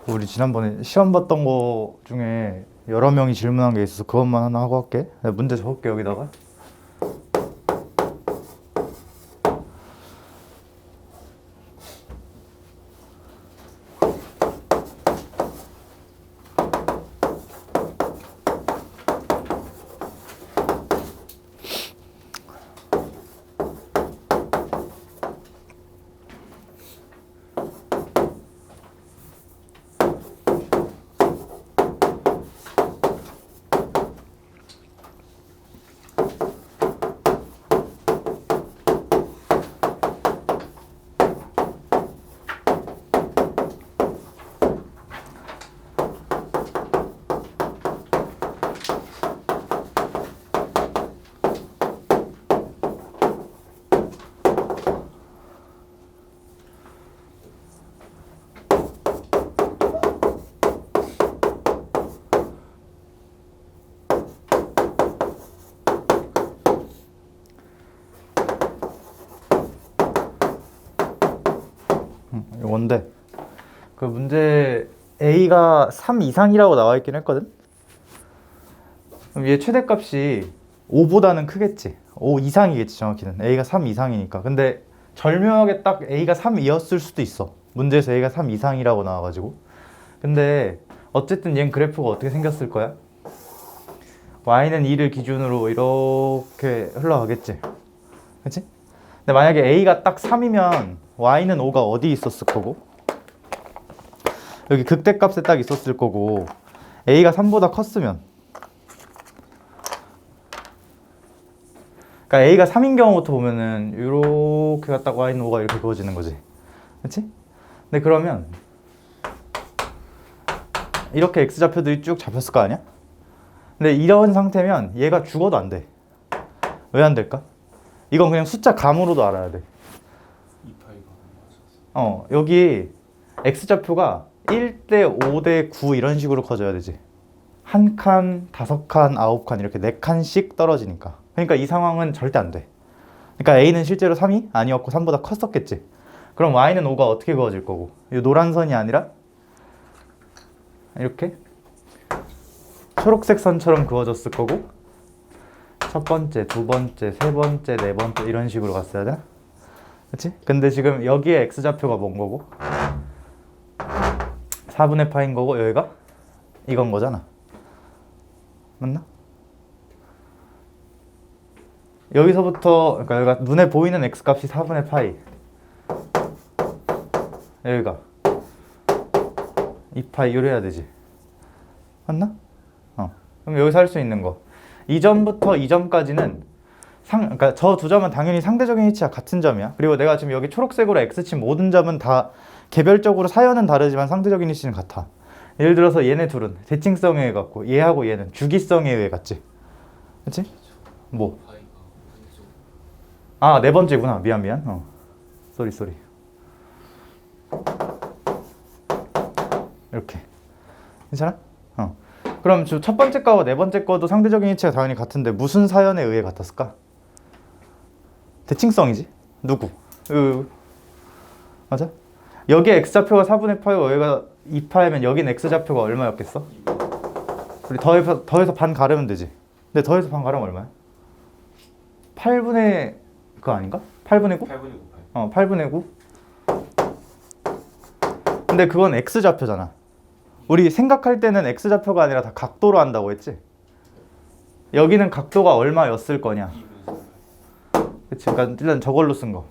우리 지난번에 시험 봤던 거 중에 여러 명이 질문한 게 있어서 그것만 하나 하고 할게. 내가 문제 적을게 여기다가. 이건데 그 문제 a가 3 이상이라고 나와 있긴 했거든. 그럼 얘 최대값이 5보다는 크겠지. 5 이상이겠지 정확히는. a가 3 이상이니까. 근데 절묘하게 딱 a가 3이었을 수도 있어. 문제에서 a가 3 이상이라고 나와가지고. 근데 어쨌든 얘는 그래프가 어떻게 생겼을 거야? y는 2를 기준으로 이렇게 흘러가겠지. 그치? 근데 만약에 a가 딱 3이면 y는 5가 어디 있었을 거고, 여기 극대값에 딱 있었을 거고, a가 3보다 컸으면, 그러니까 a가 3인 경우부터 보면은 이렇게 갔다가 y는 5가 이렇게 그어지는 거지. 그치? 근데 그러면 이렇게 x좌표들이 쭉 잡혔을 거 아니야? 근데 이런 상태면 얘가 죽어도 안 돼. 왜 안 될까? 이건 그냥 숫자 감으로도 알아야 돼. 여기 x좌표가 1대 5대 9 이런 식으로 커져야 되지. 한 칸, 5칸, 9칸 이렇게 4칸씩 떨어지니까. 그러니까 이 상황은 절대 안 돼. 그러니까 a는 실제로 3이 아니었고 3보다 컸었겠지. 그럼 y는 5가 어떻게 그어질 거고, 이 노란 선이 아니라 이렇게 초록색 선처럼 그어졌을 거고, 첫 번째, 두 번째, 세 번째, 네 번째 이런 식으로 갔어야 돼. 그치? 근데 지금 여기에 x좌표가 뭔 거고, 4분의 파인 거고, 여기가 이건 거잖아. 맞나? 여기서부터, 그러니까 여기가 눈에 보이는 x값이 4분의 파이, 여기가 2파이 이래야 되지. 맞나? 그럼 여기서 할 수 있는 거, 이 점부터 이 점까지는 그러니까 저 두 점은 당연히 상대적인 위치가 같은 점이야. 그리고 내가 지금 여기 초록색으로 x 친 모든 점은 다 개별적으로 사연은 다르지만 상대적인 위치는 같아. 예를 들어서 얘네 둘은 대칭성에 의해 같고, 얘하고 얘는 주기성에 의해 같지. 그치? 뭐? 아, 네 번째구나. 미안. 쏘리. 이렇게. 괜찮아? 그럼 첫 번째 거와 네 번째 거도 상대적인 위치가 당연히 같은데 무슨 사연에 의해 같았을까? 대칭성이지. 누구? 맞아? 여기에 x좌표가 4분의 파이고 여기가 2파이면 여긴 x좌표가 얼마였겠어? 우리 더해서 반 가르면 되지. 근데 더해서 반 가르면 얼마야? 8분의 그거 아닌가? 8분의 9? 8분의 9. 8분의 9. 근데 그건 x좌표잖아. 우리 생각할 때는 x좌표가 아니라 다 각도로 한다고 했지? 여기는 각도가 얼마였을 거냐? 그치? 그러니까 일단 저걸로 쓴 거.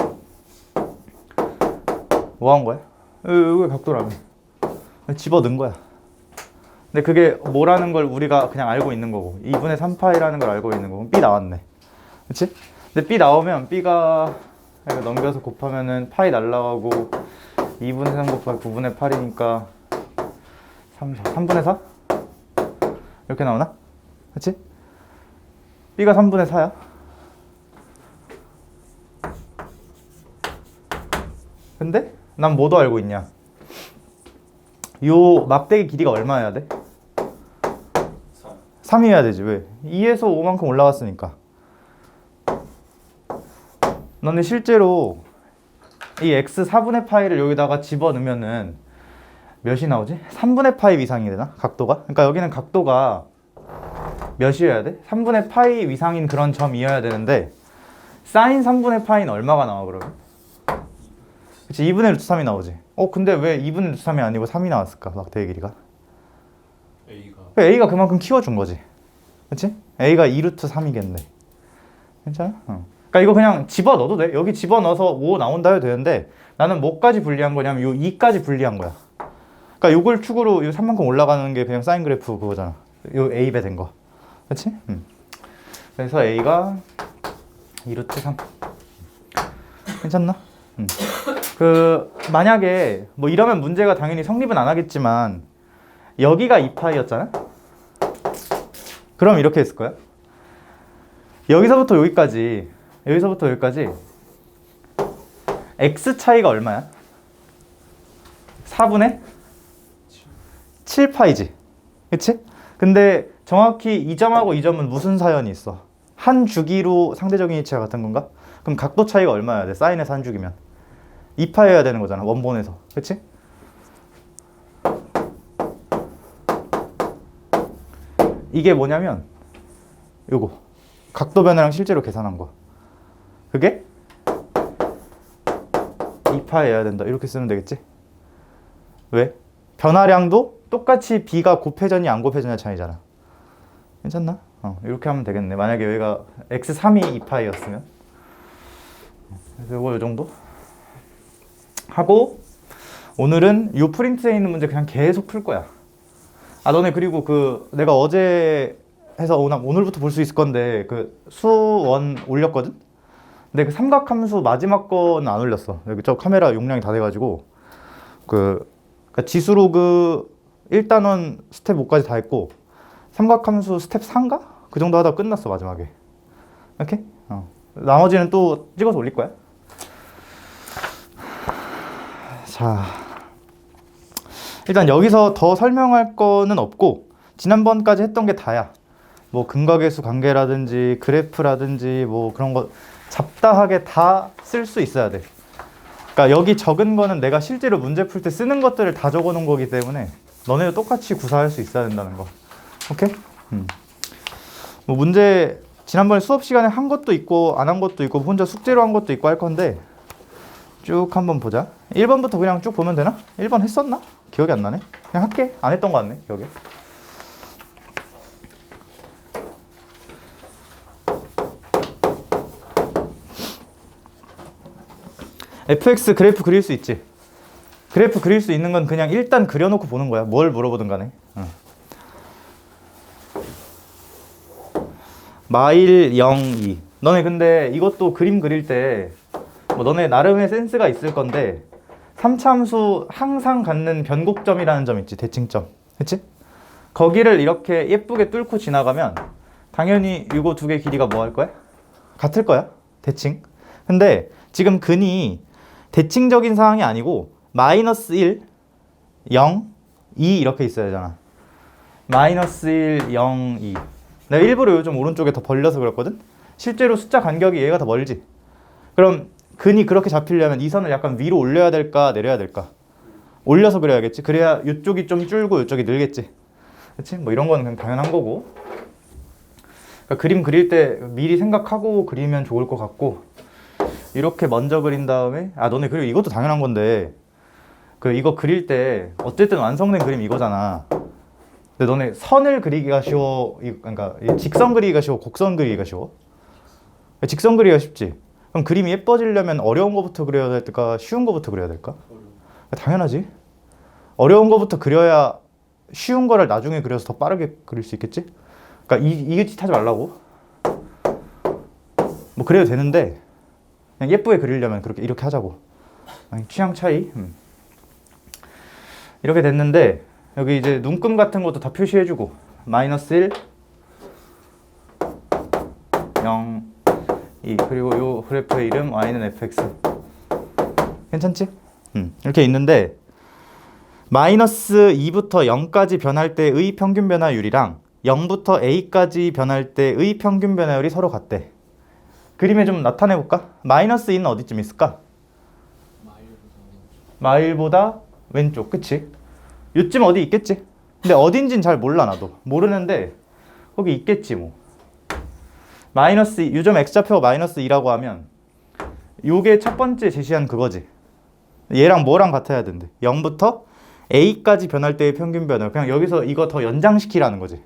뭐 한 거야? 왜 각도라며? 집어 넣은 거야. 근데 그게 뭐라는 걸 우리가 그냥 알고 있는 거고, 2분의 3파이라는 걸 알고 있는 거고, b 나왔네. 그치? 근데 b 나오면 b가 이거 넘겨서 곱하면은 파이 날라가고 2분의 3 곱하기 9분의 8이니까 3분의 4? 이렇게 나오나? 그치? b가 3분의 4야. 근데 난 뭐도 알고 있냐? 요 막대기 길이가 얼마여야 돼? 3이어야 되지. 왜? 2에서 5만큼 올라갔으니까. 너네 실제로 이 x 4분의 파이를 여기다가 집어넣으면은 몇이 나오지? 3분의 파이 이상이 되나? 각도가? 그러니까 여기는 각도가 몇이어야 돼? 3분의 파이 이상인 그런 점이어야 되는데 사인 3분의 파이는 얼마가 나와 그러면? 그치, 2분의 루트 3이 나오지. 근데 왜 2분의 루트 3이 아니고 3이 나왔을까? 막대의 길이가? A가 그만큼 키워준 거지. 그치? A가 2루트 3이겠네. 괜찮아? 그러니까 이거 그냥 집어넣어도 돼. 여기 집어넣어서 5 나온다 해도 되는데 나는 뭐까지 분리한 거냐면 요 2까지 분리한 거야. 그러니까 요걸 축으로 요 3만큼 올라가는 게 그냥 사인 그래프 그거잖아. 요 A배 된 거. 그치? 그래서 A가 2루트 3. 괜찮나? 만약에 뭐 이러면 문제가 당연히 성립은 안 하겠지만 여기가 2파이였잖아? 그럼 이렇게 했을 거야. 여기서부터 여기까지 x 차이가 얼마야? 4분의 7파이지. 그치? 근데 정확히 이 점하고 이 점은 무슨 사연이 있어? 한 주기로 상대적인 이치가 같은 건가? 그럼 각도 차이가 얼마여야 돼? 사인에서 한 주기면 2파여야 되는 거잖아, 원본에서. 그치? 이게 뭐냐면 요거 각도 변화랑 실제로 계산한 거, 그게 2파여야 된다. 이렇게 쓰면 되겠지? 왜? 변화량도 똑같이 b가 곱해졌냐 안 곱해졌냐 차이잖아. 괜찮나? 이렇게 하면 되겠네. 만약에 여기가 x3이 2파이였으면. 그래서 이거 요 정도 하고 오늘은 요 프린트에 있는 문제 그냥 계속 풀 거야. 너네 그리고 내가 어제 해서 오늘부터 볼 수 있을 건데 수원 올렸거든? 근데 삼각함수 마지막 거는 안 올렸어. 여기 저 카메라 용량이 다 돼가지고 그러니까 지수로 1단원 스텝 5까지 다 했고 삼각함수 스텝 4인가? 그 정도 하다 끝났어 마지막에. 이렇게? 나머지는 또 찍어서 올릴 거야. 자, 일단 여기서 더 설명할 거는 없고 지난번까지 했던 게 다야. 뭐 근각계수 관계라든지 그래프라든지 뭐 그런 거 잡다하게 다 쓸 수 있어야 돼. 그러니까 여기 적은 거는 내가 실제로 문제 풀 때 쓰는 것들을 다 적어 놓은 거기 때문에 너네도 똑같이 구사할 수 있어야 된다는 거. 오케이? 뭐 문제 지난번에 수업 시간에 한 것도 있고 안 한 것도 있고 혼자 숙제로 한 것도 있고 할 건데 쭉 한번 보자. 1번부터 그냥 쭉 보면 되나? 1번 했었나? 기억이 안 나네. 그냥 할게. 안 했던 거 같네, 기억에. fx 그래프 그릴 수 있지? 그래프 그릴 수 있는 건 그냥 일단 그려놓고 보는 거야. 뭘 물어보든 간에. 마일 0, 2. 너네 근데 이것도 그림 그릴 때 뭐 너네 나름의 센스가 있을 건데 3차함수 항상 갖는 변곡점이라는 점 있지, 대칭점. 그치? 거기를 이렇게 예쁘게 뚫고 지나가면 당연히 이거 두 개 길이가 뭐 할 거야? 같을 거야, 대칭. 근데 지금 근이 대칭적인 상황이 아니고 마이너스 1, 0, 2 이렇게 있어야 되잖아. 마이너스 1, 0, 2. 내가 일부러 요즘 오른쪽에 더 벌려서 그랬거든? 실제로 숫자 간격이 얘가 더 멀지? 그럼 근이 그렇게 잡히려면 이 선을 약간 위로 올려야 될까 내려야 될까? 올려서 그려야겠지? 그래야 이쪽이 좀 줄고 이쪽이 늘겠지? 그치? 뭐 이런 거는 그냥 당연한 거고. 그러니까 그림 그릴 때 미리 생각하고 그리면 좋을 것 같고, 이렇게 먼저 그린 다음에 너네 그리고 이것도 당연한 건데 이거 그릴 때 어쨌든 완성된 그림 이거잖아. 근데 너네 선을 그리기가 쉬워? 그러니까 직선 그리기가 쉬워? 곡선 그리기가 쉬워? 직선 그리기가 쉽지? 그럼 그림이 예뻐지려면 어려운 거부터 그려야 될까? 쉬운 거부터 그려야 될까? 당연하지. 어려운 거부터 그려야 쉬운 거를 나중에 그려서 더 빠르게 그릴 수 있겠지? 그러니까 이게 짓 하지 말라고. 뭐 그래도 되는데 그냥 예쁘게 그리려면 이렇게 하자고. 취향 차이. 이렇게 됐는데 여기 이제 눈금 같은 것도 다 표시해주고 마이너스 1, 0, 2 그리고 요 그래프의 이름 y는 fx. 괜찮지? 이렇게 있는데 마이너스 2부터 0까지 변할 때의 평균 변화율이랑 0부터 a까지 변할 때의 평균 변화율이 서로 같대. 그림에 좀 나타내볼까? 마이너스 2는 어디쯤 있을까? 마일보다 왼쪽, 그치? 요쯤 어디 있겠지? 근데 어딘진 잘 몰라 나도. 모르는데 거기 있겠지 뭐. 마이너스 요점 x좌표가 마이너스 2라고 하면 요게 첫 번째 제시한 그거지. 얘랑 뭐랑 같아야 된대. 0부터 a까지 변할 때의 평균 변화. 그냥 여기서 이거 더 연장시키라는 거지.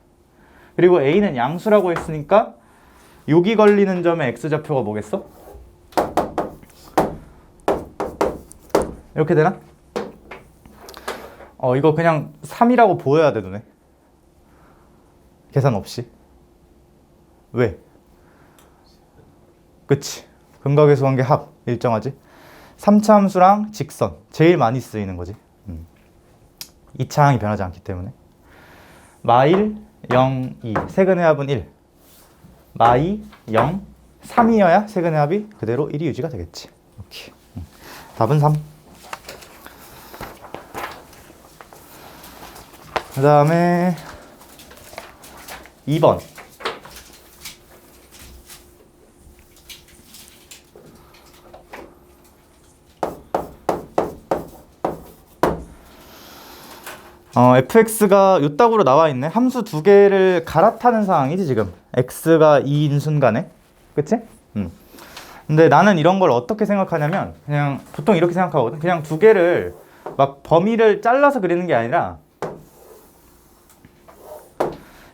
그리고 a는 양수라고 했으니까 여기 걸리는 점의 x좌표가 뭐겠어? 이렇게 되나? 이거 그냥 3이라고 보여야 돼 눈에. 계산 없이. 왜? 그치. 근각에서 관계 합 일정하지. 3차 함수랑 직선 제일 많이 쓰이는 거지. 2차 항이 변하지 않기 때문에. 마1 0 2 세근의 합은 1. 마2 0 3이어야 세근의 합이 그대로 1이 유지가 되겠지. 이렇게. 답은 3. 그 다음에 2번. fx가 요따구로 나와 있네. 함수 두 개를 갈아타는 상황이지 지금. x가 2인 순간에. 그치? 근데 나는 이런 걸 어떻게 생각하냐면 그냥 보통 이렇게 생각하거든. 그냥 두 개를 막 범위를 잘라서 그리는 게 아니라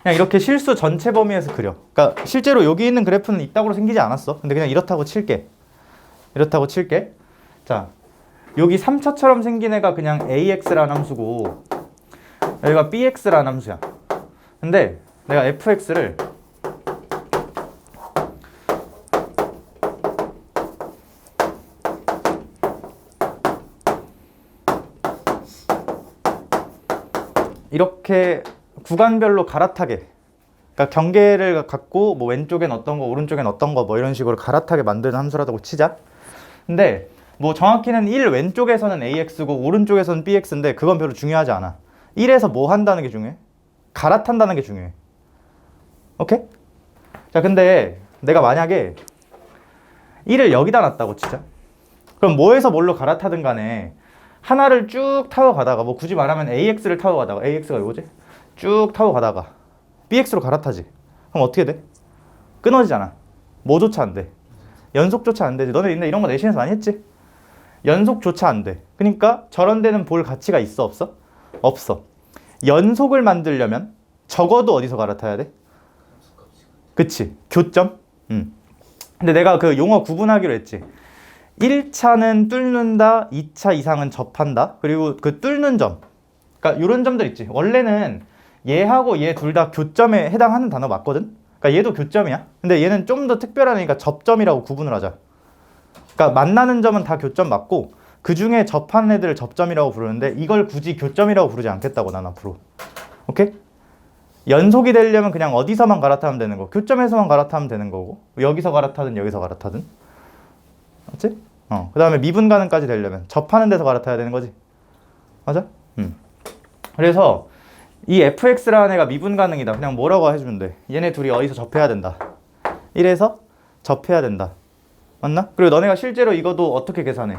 그냥 이렇게 실수 전체 범위에서 그려. 그러니까 실제로 여기 있는 그래프는 이따구로 생기지 않았어. 근데 그냥 이렇다고 칠게. 이렇다고 칠게. 자, 여기 3차처럼 생긴 애가 그냥 ax라는 함수고 여기가 bx라는 함수야. 근데 내가 fx를 이렇게 구간별로 갈아타게, 그러니까 경계를 갖고 뭐 왼쪽엔 어떤 거 오른쪽엔 어떤 거 뭐 이런 식으로 갈아타게 만드는 함수라고 치자. 근데 뭐 정확히는 1 왼쪽에서는 ax고 오른쪽에서는 bx인데 그건 별로 중요하지 않아. 1에서 뭐 한다는 게 중요해? 갈아탄다는 게 중요해. 오케이? 자, 근데 내가 만약에 1을 여기다 놨다고 치자. 그럼 뭐에서 뭘로 갈아타든 간에 하나를 쭉 타고 가다가 뭐 굳이 말하면 ax를 타고 가다가 ax가 이거지? 쭉 타고 가다가 bx로 갈아타지. 그럼 어떻게 돼? 끊어지잖아. 뭐조차 안 돼? 연속조차 안 되지. 너네 이런 거 내신에서 많이 했지? 연속조차 안 돼. 그러니까 저런 데는 볼 가치가 있어 없어? 없어. 연속을 만들려면 적어도 어디서 갈아타야 돼? 그치. 교점? 근데 내가 그 용어 구분하기로 했지. 1차는 뚫는다, 2차 이상은 접한다. 그리고 그 뚫는 점, 그러니까 이런 점들 있지. 원래는 얘하고 얘 둘 다 교점에 해당하는 단어 맞거든? 그러니까 얘도 교점이야. 근데 얘는 좀 더 특별하니까 접점이라고 구분을 하자. 그러니까 만나는 점은 다 교점 맞고 그 중에 접하는 애들을 접점이라고 부르는데 이걸 굳이 교점이라고 부르지 않겠다고 난 앞으로. 오케이? 연속이 되려면 그냥 어디서만 갈아타면 되는 거. 교점에서만 갈아타면 되는 거고 여기서 갈아타든 여기서 갈아타든. 맞지? 그 다음에 미분가능까지 되려면 접하는 데서 갈아타야 되는 거지. 맞아? 그래서 이 fx라는 애가 미분가능이다. 그냥 뭐라고 해주면 돼. 얘네 둘이 어디서 접해야 된다. 1에서 접해야 된다. 맞나? 그리고 너네가 실제로 이것도 어떻게 계산해?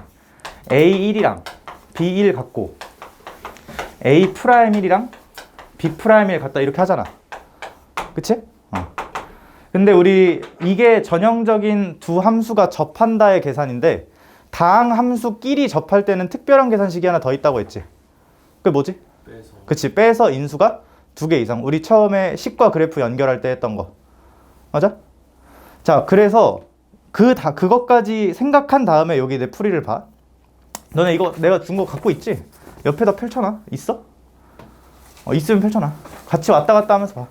a1이랑 b1 갖고 a'1이랑 b'1 갖다 이렇게 하잖아. 그치? 근데 우리 이게 전형적인 두 함수가 접한다의 계산인데 다항 함수끼리 접할 때는 특별한 계산식이 하나 더 있다고 했지. 그게 뭐지? 빼서. 그치. 빼서 인수가 2개 이상. 우리 처음에 식과 그래프 연결할 때 했던 거. 맞아? 자, 그래서 그것까지 생각한 다음에 여기 내 풀이를 봐. 너네 이거 내가 준 거 갖고 있지? 옆에다 펼쳐놔. 있어? 있으면 펼쳐놔. 같이 왔다 갔다 하면서 봐.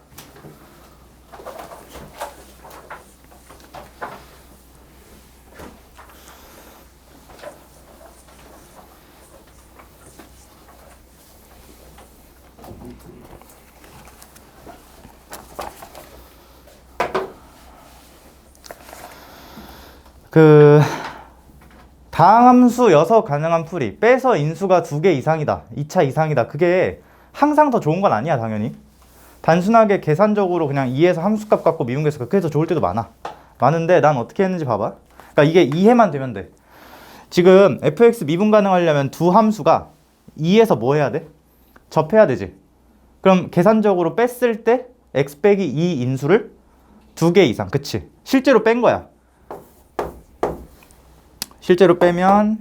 다항함수여서 가능한 풀이 빼서 인수가 2개 이상이다, 2차 이상이다. 그게 항상 더 좋은 건 아니야. 당연히 단순하게 계산적으로 그냥 2에서 함수값 갖고 미분계수 그래서 좋을 때도 많은데 난 어떻게 했는지 봐봐. 그러니까 이게 이해만 되면 돼. 지금 fx 미분 가능하려면 두 함수가 2에서 뭐 해야 돼? 접해야 되지. 그럼 계산적으로 뺐을 때 x 빼기 2 인수를 2개 이상. 그치? 실제로 뺀 거야. 실제로 빼면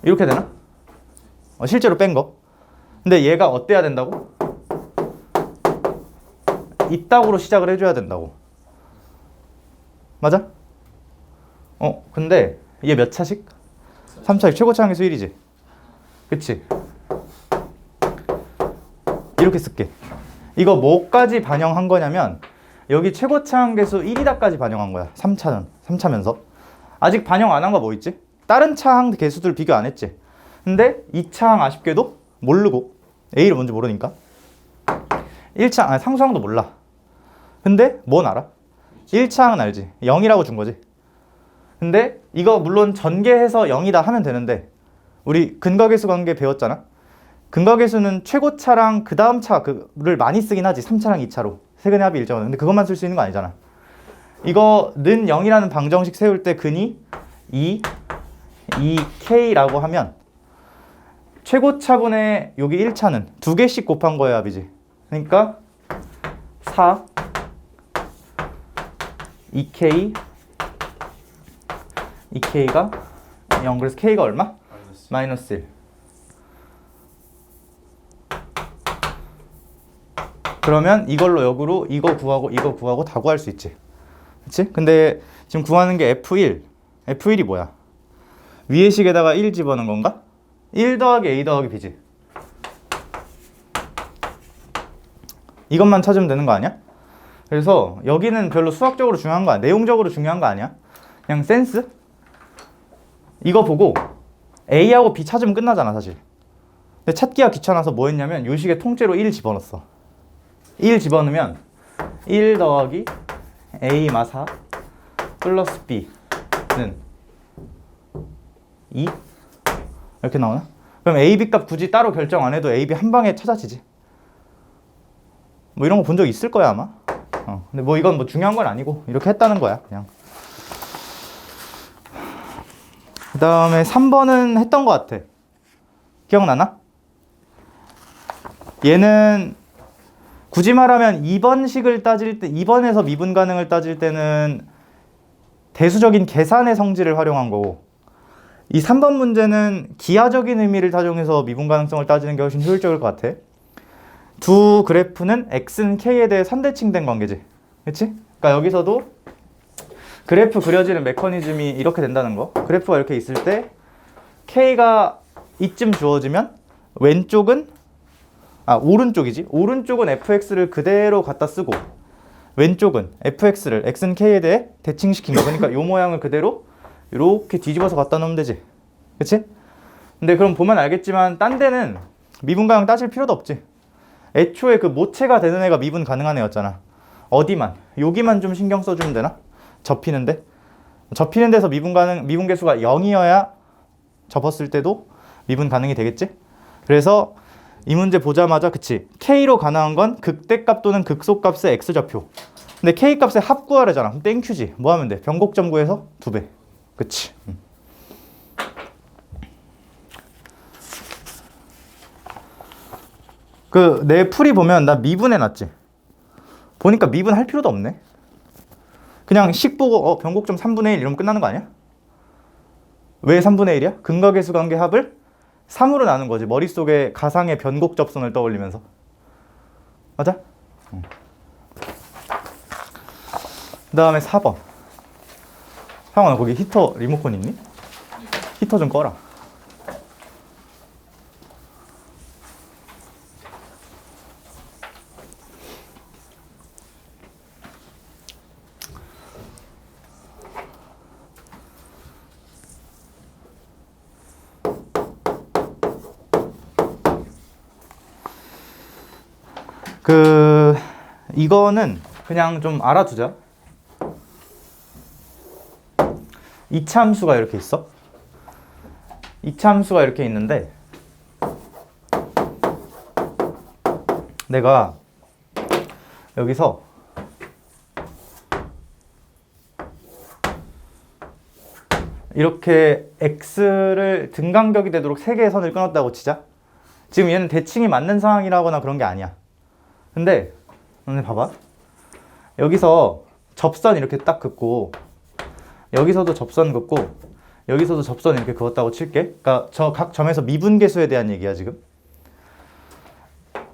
이렇게 되나? 실제로 뺀 거. 근데 얘가 어때야 된다고? 이따구로 시작을 해줘야 된다고. 맞아? 근데 얘 몇 차식? 3차식. 최고차 항계수 1이지. 그치? 이렇게 쓸게. 이거 뭐까지 반영한 거냐면 여기 최고차 항계수 1이다까지 반영한 거야. 3차면서. 아직 반영 안 한 거 뭐 있지? 다른 차항 개수들 비교 안 했지. 근데 2차항 아쉽게도 모르고 A를 뭔지 모르니까 1차항, 상수항도 몰라. 근데 뭔 알아? 1차항은 알지. 0이라고 준 거지. 근데 이거 물론 전개해서 0이다 하면 되는데 우리 근거계수 관계 배웠잖아. 근거계수는 최고차랑 그 다음 차를 많이 쓰긴 하지. 3차랑 2차로 세근의 합이 일정하다. 근데 그것만 쓸 수 있는 거 아니잖아. 이거 는 0이라는 방정식 세울 때 근이 2K라고 하면 최고차분의 여기 1차는 2개씩 곱한 거의 합이지. 그러니까 4 2K가 0. 그래서 K가 얼마? 마이너스 1. 그러면 이걸로 역으로 이거 구하고 다 구할 수 있지. 그치? 근데 지금 구하는 게 F1. F1이 뭐야? 위의 식에다가 1 집어넣은 건가? 1 더하기 A 더하기 B지. 이것만 찾으면 되는 거 아니야? 그래서 여기는 별로 수학적으로 중요한 거 아니야. 내용적으로 중요한 거 아니야. 그냥 센스? 이거 보고 A하고 B 찾으면 끝나잖아 사실. 근데 찾기가 귀찮아서 뭐 했냐면 요 식에 통째로 1 집어넣었어. 1 집어넣으면 1 더하기 A 마사 플러스 B는 2 이렇게 나오나? 그럼 A, B 값 굳이 따로 결정 안 해도 A, B 한 방에 찾아지지. 뭐 이런 거 본 적 있을 거야 아마. 근데 뭐 이건 뭐 중요한 건 아니고 이렇게 했다는 거야 그냥. 그 다음에 3번은 했던 것 같아. 기억나나? 얘는 굳이 말하면 2번식을 따질 때 2번에서 미분 가능을 따질 때는 대수적인 계산의 성질을 활용한 거고 이 3번 문제는 기하적인 의미를 사용해서 미분 가능성을 따지는 게 훨씬 효율적일 것 같아. 두 그래프는 x는 k에 대해 선대칭된 관계지. 그치? 그러니까 여기서도 그래프 그려지는 메커니즘이 이렇게 된다는 거. 그래프가 이렇게 있을 때 k가 이쯤 주어지면 왼쪽은 오른쪽이지. 오른쪽은 fx를 그대로 갖다 쓰고 왼쪽은 fx를 x는 k에 대해 대칭시킨 거. 그러니까 요 모양을 그대로 이렇게 뒤집어서 갖다 놓으면 되지. 그치? 근데 그럼 보면 알겠지만 딴 데는 미분 가능 따질 필요도 없지. 애초에 그 모체가 되는 애가 미분 가능한 애였잖아. 어디만? 여기만 좀 신경 써주면 되나? 접히는데? 접히는 데서 미분 개수가 0이어야 접었을 때도 미분 가능이 되겠지? 그래서 이 문제 보자마자 그치? K로 가능한 건 극대값 또는 극소값의 X좌표. 근데 K값의 합 구하래잖아. 그럼 땡큐지. 뭐 하면 돼? 변곡점 구해서 2배. 그치? 내 풀이 보면 나 미분해놨지. 보니까 미분할 필요도 없네. 그냥 식 보고 변곡점 3분의 1 이러면 끝나는 거 아니야? 왜 3분의 1이야? 근거계수 관계 합을 3으로 나눈 거지. 머릿속에 가상의 변곡 접선을 떠올리면서. 맞아? 그 다음에 4번. 상원아 거기 히터 리모컨 있니? 히터 좀 꺼라. 이거는 그냥 좀 알아두자. 이차함수가 이렇게 있어. 이차함수가 이렇게 있는데 내가 여기서 이렇게 x를 등간격이 되도록 세 개의 선을 끊었다고 치자. 지금 얘는 대칭이 맞는 상황이라거나 그런 게 아니야. 근데 너네 봐봐. 여기서 접선 이렇게 딱 긋고 여기서도 접선 긋고 여기서도 접선 이렇게 그었다고 칠게. 그러니까 저 각 점에서 미분계수에 대한 얘기야 지금.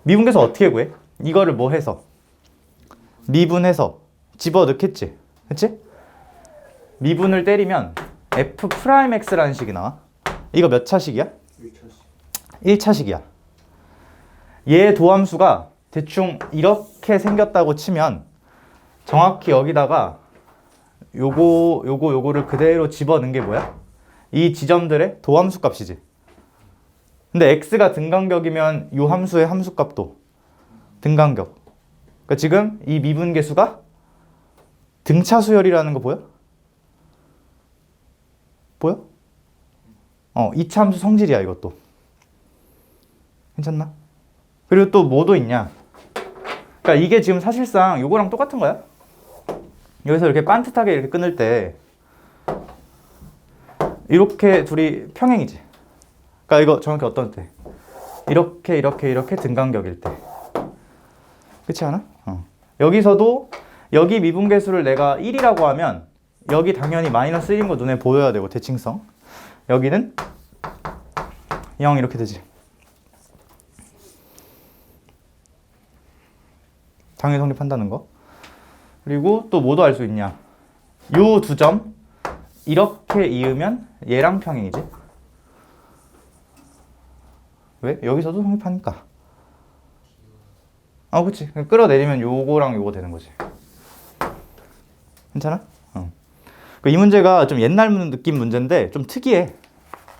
미분계수 어떻게 구해? 이거를 뭐 해서? 미분해서 집어넣겠지. 그치? 미분을 때리면 f'x라는 식이 나와. 이거 몇 차식이야? 1차식이야. 얘 도함수가 대충 이렇게 생겼다고 치면 정확히 여기다가 요거를 그대로 집어넣은 게 뭐야? 이 지점들의 도함수 값이지. 근데 x가 등간격이면 요 함수의 함수값도 등간격. 그러니까 지금 이 미분계수가 등차수열이라는 거 보여? 보여? 이차 함수 성질이야 이것도. 괜찮나? 그리고 또 뭐도 있냐? 그러니까 이게 지금 사실상 요거랑 똑같은 거야. 여기서 이렇게 반듯하게 이렇게 끊을 때 이렇게 둘이 평행이지. 그러니까 이거 정확히 어떤 때? 이렇게 등간격일 때. 그렇지 않아? 여기서도 여기 미분계수를 내가 1이라고 하면 여기 당연히 마이너스 1인 거 눈에 보여야 되고 대칭성. 여기는 0 이렇게 되지. 당연히 성립한다는 거. 그리고 또 뭐도 알 수 있냐? 요 두 점 이렇게 이으면 얘랑 평행이지. 왜? 여기서도 성립하니까. 그치. 끌어내리면 요거랑 요거 되는 거지. 괜찮아? 이 문제가 좀 옛날 느낌 문제인데 좀 특이해.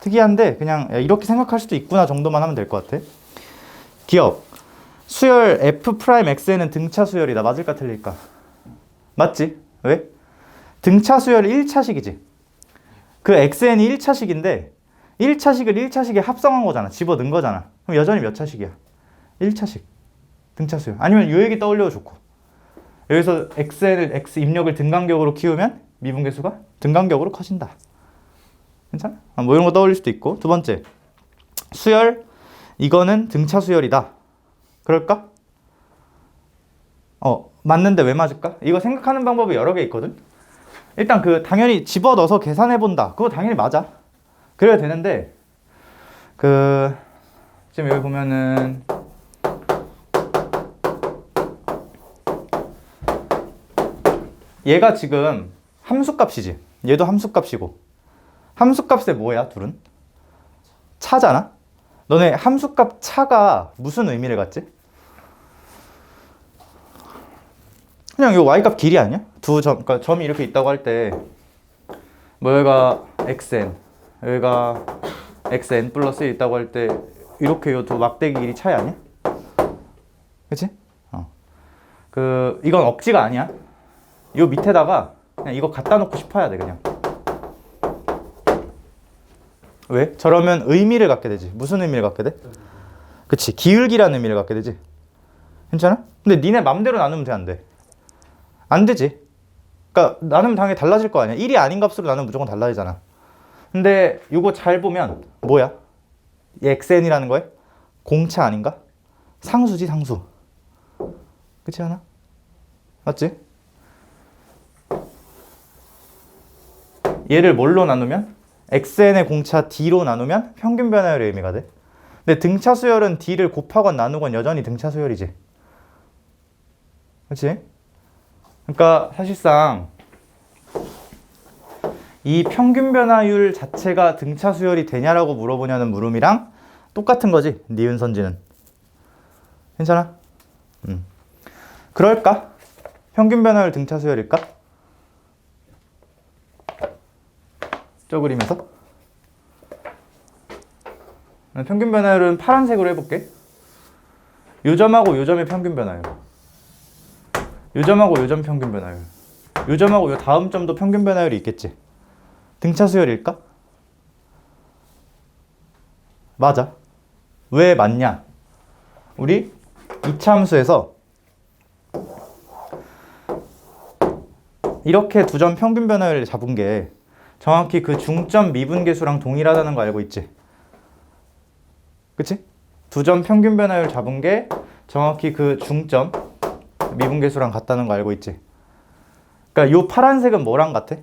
특이한데 그냥 이렇게 생각할 수도 있구나 정도만 하면 될 것 같아. 기억. 수열 f'x는 등차 수열이다. 맞을까 틀릴까? 맞지? 왜? 등차 수열이 1차식이지. 그 xn이 1차식인데 1차식을 1차식에 합성한 거잖아. 집어넣은 거잖아. 그럼 여전히 몇 차식이야? 1차식. 등차 수열. 아니면 요 얘기 떠올려도 좋고. 여기서 xn을 x 입력을 등간격으로 키우면 미분계수가 등간격으로 커진다. 괜찮아? 뭐 이런 거 떠올릴 수도 있고. 두 번째. 수열 이거는 등차 수열이다. 그럴까? 맞는데 왜 맞을까? 이거 생각하는 방법이 여러 개 있거든. 일단 당연히 집어넣어서 계산해 본다. 그거 당연히 맞아. 그래야 되는데 지금 여기 보면은 얘가 지금 함수값이지. 얘도 함수값이고. 함수값에 뭐야, 둘은? 차잖아? 너네 함수값 차가 무슨 의미를 갖지? 그냥 이 y값 길이 아니야? 두 점, 그러니까 점이 이렇게 있다고 할 때 뭐 여기가 xn, 여기가 xn 플러스 1 있다고 할 때 이렇게 요 두 막대기 길이 차이 아니야? 그치? 이건 억지가 아니야. 요 밑에다가 그냥 이거 갖다 놓고 싶어야 돼, 그냥. 왜? 저러면 의미를 갖게 되지. 무슨 의미를 갖게 돼? 그치, 기울기라는 의미를 갖게 되지. 괜찮아? 근데 니네 맘대로 나누면 돼, 안 돼? 안 되지. 그러니까 나누면 당연히 달라질 거 아니야. 1이 아닌 값으로 나누면 무조건 달라지잖아. 근데 이거 잘 보면 뭐야? 이 xn이라는 거에 공차 아닌가? 상수지, 상수. 그렇지 않아? 맞지? 얘를 뭘로 나누면? xn의 공차 d로 나누면 평균 변화율의 의미가 돼. 근데 등차 수열은 d를 곱하건 나누건 여전히 등차 수열이지. 그렇지? 그러니까 사실상 이 평균 변화율 자체가 등차 수열이 되냐라고 물어보냐는 물음이랑 똑같은 거지. 니은 선지는. 괜찮아? 그럴까? 평균 변화율 등차 수열일까? 저 그림에서 평균 변화율은 파란색으로 해볼게. 요 점하고 요 점의 평균 변화율, 요 점하고 요 점 평균 변화율, 요 점하고 요 다음 점도 평균 변화율이 있겠지. 등차 수열일까? 맞아. 왜 맞냐? 우리 2차 함수에서 이렇게 두 점 평균 변화율을 잡은 게 정확히 그 중점 미분계수랑 동일하다는 거 알고 있지? 그치? 두 점 평균 변화율 잡은 게 정확히 그 중점 미분계수랑 같다는 거 알고 있지? 그러니까 요 파란색은 뭐랑 같아?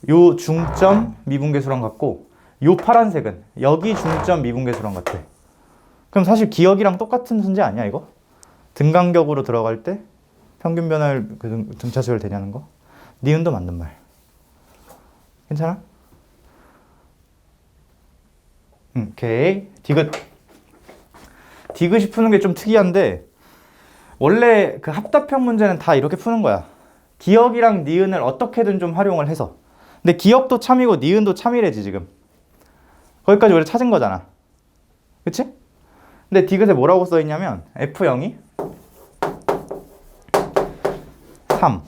요 중점 미분계수랑 같고 요 파란색은 여기 중점 미분계수랑 같아. 그럼 사실 기억이랑 똑같은 문제 아니야 이거? 등간격으로 들어갈 때 평균 변화율 그 등차수열 되냐는 거? 니은도 맞는 말. 괜찮아? 오케이. 디귿. 디귿이 푸는 게 좀 특이한데 원래 그 합답형 문제는 다 이렇게 푸는 거야. 기억이랑 니은을 어떻게든 좀 활용을 해서. 근데 기억도 참이고 니은도 참이래지 지금. 거기까지 우리 찾은 거잖아. 그치? 근데 디귿에 뭐라고 써있냐면 F0이 3,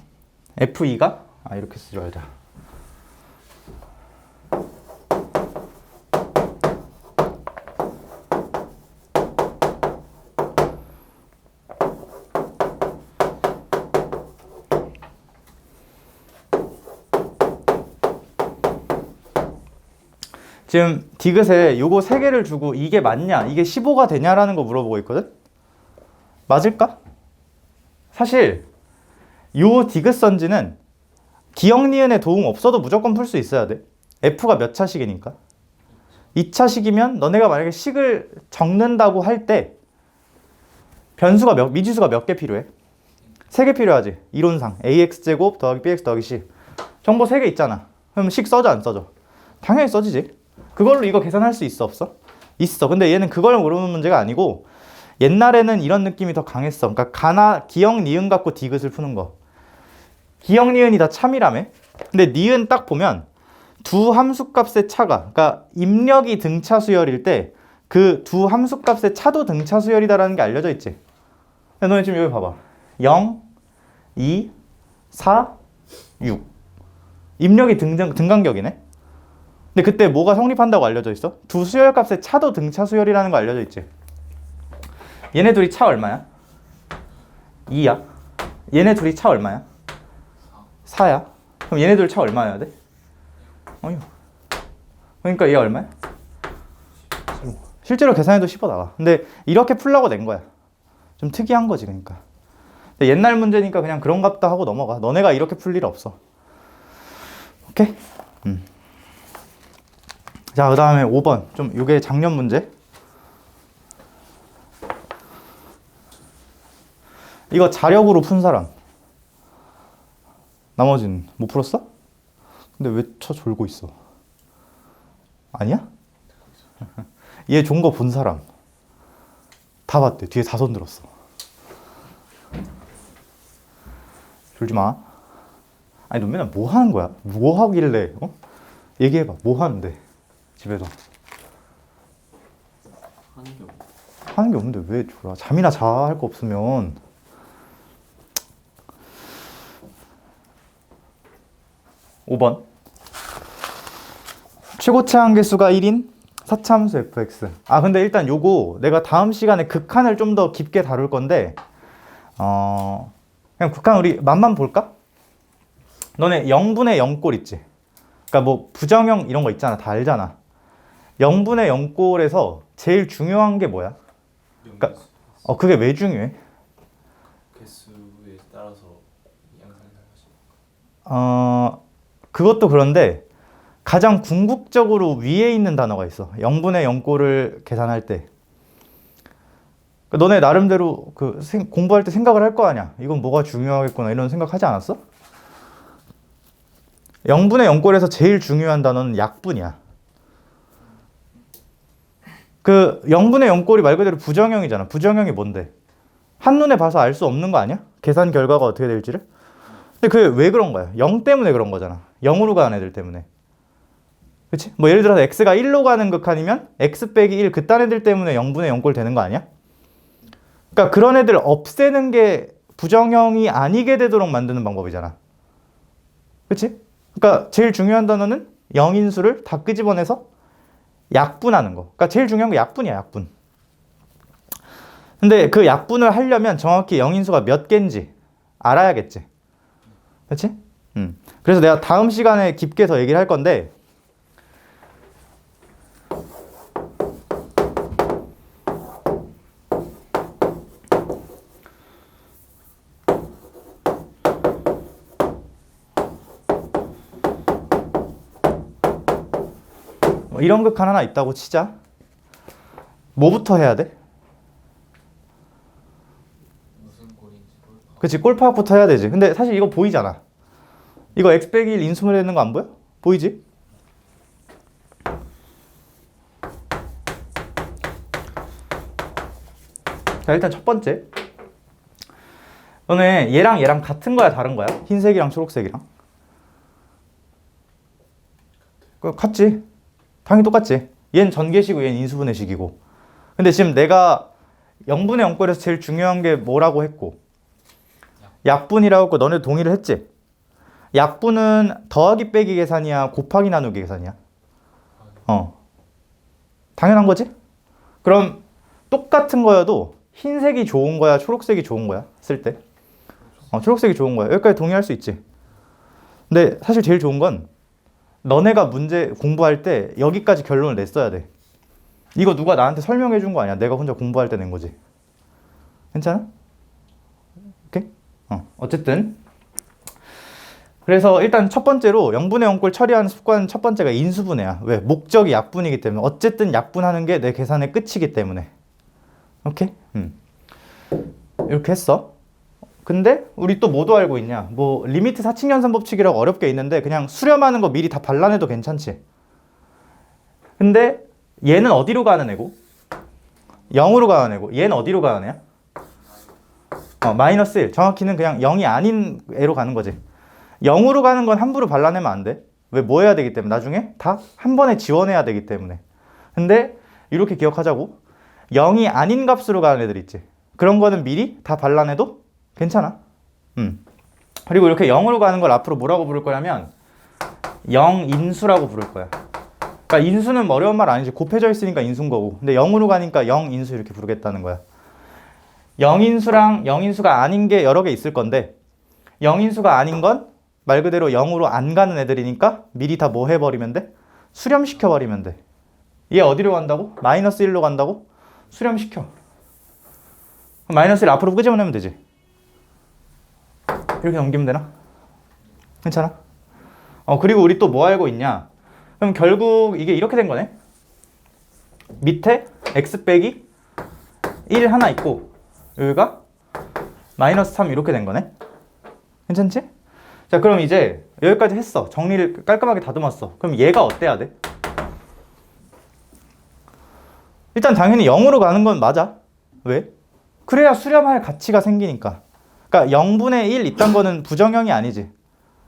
F2가 이렇게 쓰자. 지금 디귿에 요거 3개를 주고 이게 맞냐, 이게 15가 되냐라는 거 물어보고 있거든? 맞을까? 사실 요 디귿 선지는 기억 니은에 도움 없어도 무조건 풀 수 있어야 돼. F가 몇 차식이니까. 2차식이면 너네가 만약에 식을 적는다고 할 때 변수가 미지수가 몇 개 필요해? 3개 필요하지. 이론상 ax제곱 더하기 bx 더하기 c 정보 3개 있잖아. 그럼 식 써져 안 써져? 당연히 써지지. 그걸로 이거 계산할 수 있어 없어? 있어. 근데 얘는 그걸 모르는 문제가 아니고 옛날에는 이런 느낌이 더 강했어. 그러니까 기억 니은 갖고 디귿을 푸는 거. 기억 니은이 다 참이라며? 근데 니은 딱 보면 두 함수값의 차가, 그러니까 입력이 등차수열일 때 그 두 함수값의 차도 등차수열이다라는 게 알려져 있지. 근데 너네 지금 여기 봐봐. 0, 2, 4, 6. 입력이 등간격이네. 근데 그때 뭐가 성립한다고 알려져 있어? 두 수열값의 차도 등차수열이라는 거 알려져 있지. 얘네 둘이 차 얼마야? 2야. 얘네 둘이 차 얼마야? 4야. 그럼 얘네 둘 차 얼마여야 돼? 어휴. 그러니까 얘 얼마야? 실제로 계산해도 15 나와. 근데 이렇게 풀라고 낸 거야. 좀 특이한 거지 그러니까. 근데 옛날 문제니까 그냥 그런갑다 하고 넘어가. 너네가 이렇게 풀 일 없어. 오케이? 자, 그 다음에 5번. 좀 이게 작년 문제. 이거 자력으로 푼 사람. 나머지는 못 풀었어? 근데 왜 쳐 졸고 있어? 아니야? 얘 좋은 거 본 사람. 다 봤대. 뒤에 4손 들었어. 졸지 마. 아니, 너 맨날 뭐 하는 거야? 뭐 하길래, 어? 얘기해봐. 뭐 하는데? 집에서. 하는 게 없는데 왜 졸아? 잠이나 자. 할 거 없으면. (5번) 최고치 한계수가 1인 사차함수 fx. 근데 일단 요거 내가 다음 시간에 극한을 좀 더 깊게 다룰 건데 그냥 극한 우리 맛만 볼까? 너네 0분의 0꼴 있지? 그러니까 뭐 부정형 이런 거 있잖아. 다 알잖아. 0분의 0꼴에서 제일 중요한 게 뭐야? 그러니까 그게 왜 중요해? 개수에 따라서 양상이 그것도 그런데 가장 궁극적으로 위에 있는 단어가 있어. 0분의 0꼴을 계산할 때. 너네 나름대로 공부할 때 생각을 할 거 아니야. 이건 뭐가 중요하겠구나 이런 생각하지 않았어? 0분의 0꼴에서 제일 중요한 단어는 약분이야. 그 0분의 0꼴이 말 그대로 부정형이잖아. 부정형이 뭔데? 한눈에 봐서 알 수 없는 거 아니야? 계산 결과가 어떻게 될지를? 근데 그게 왜 그런 거야? 0 때문에 그런 거잖아. 0으로 가는 애들 때문에. 그치? 뭐 예를 들어서 x가 1로 가는 극한이면 x 빼기 1 그딴 애들 때문에 0분의 0꼴 되는 거 아니야? 그러니까 그런 애들 없애는 게 부정형이 아니게 되도록 만드는 방법이잖아. 그치? 그러니까 제일 중요한 단어는 0인수를 다 끄집어내서 약분하는 거. 그러니까 제일 중요한 게 약분이야, 약분. 근데 그 약분을 하려면 정확히 0인수가 몇 개인지 알아야겠지. 그치? 그래서 내가 다음 시간에 깊게 더 얘기를 할 건데 이런 극한 하나 있다고 치자. 뭐부터 해야 돼? 무슨 꼴인지 골파. 그치, 꼴파악부터 해야 되지. 근데 사실 이거 보이잖아. 이거 x 빼기 1 인수분해 되는 거 안 보여? 보이지? 자, 일단 첫 번째. 너네 얘랑 같은 거야, 다른 거야? 흰색이랑 초록색이랑? 같지? 당연히 똑같지. 얘는 전개식이고 얘는 인수분해식이고. 근데 지금 내가 0분의 0꼴에서 제일 중요한 게 뭐라고 했고 약분이라고 했고 너네 동의를 했지? 약분은 더하기 빼기 계산이야, 곱하기 나누기 계산이야? 당연한 거지? 그럼 똑같은 거여도 흰색이 좋은 거야, 초록색이 좋은 거야? 쓸 때? 초록색이 좋은 거야. 여기까지 동의할 수 있지? 근데 사실 제일 좋은 건 너네가 문제 공부할 때 여기까지 결론을 냈어야 돼. 이거 누가 나한테 설명해 준 거 아니야. 내가 혼자 공부할 때 낸 거지. 괜찮아? 오케이? 어쨌든 그래서 일단 첫 번째로 0분의 0꼴 처리하는 습관 첫 번째가 인수분해야. 왜? 목적이 약분이기 때문에. 어쨌든 약분하는 게 내 계산의 끝이기 때문에. 오케이? 이렇게 했어. 근데 우리 또 뭐도 알고 있냐? 뭐 리미트 사칙연산 법칙이라고 어렵게 있는데 그냥 수렴하는 거 미리 다 발라내도 괜찮지. 근데 얘는 어디로 가는 애고? 0으로 가는 애고 얘는 어디로 가는 애야? 마이너스 1. 정확히는 그냥 0이 아닌 애로 가는 거지. 0으로 가는 건 함부로 발라내면 안 돼. 왜? 뭐 해야 되기 때문에 나중에 다 한 번에 지원해야 되기 때문에. 근데 이렇게 기억하자고. 0이 아닌 값으로 가는 애들 있지. 그런 거는 미리 다 발라내도 괜찮아. 그리고 이렇게 0으로 가는 걸 앞으로 뭐라고 부를 거냐면 0인수라고 부를 거야. 그러니까 인수는 어려운 말 아니지. 곱해져 있으니까 인수인 거고. 근데 0으로 가니까 0인수 이렇게 부르겠다는 거야. 0인수랑 0인수가 아닌 게 여러 개 있을 건데 0인수가 아닌 건 말 그대로 0으로 안 가는 애들이니까 미리 다 뭐 해버리면 돼? 수렴시켜버리면 돼. 얘 어디로 간다고? 마이너스 1로 간다고? 수렴시켜. 그럼 마이너스 1 앞으로 끄집어내면 되지. 이렇게 넘기면 되나? 괜찮아? 그리고 우리 또 뭐 알고 있냐? 그럼 결국 이게 이렇게 된 거네. 밑에 x 빼기 1 하나 있고 여기가 마이너스 3 이렇게 된 거네. 괜찮지? 자, 그럼 이제 여기까지 했어. 정리를 깔끔하게 다듬었어. 그럼 얘가 어때야 돼? 일단 당연히 0으로 가는 건 맞아. 왜? 그래야 수렴할 가치가 생기니까. 그러니까 0분의 1 이딴 거는 부정형이 아니지.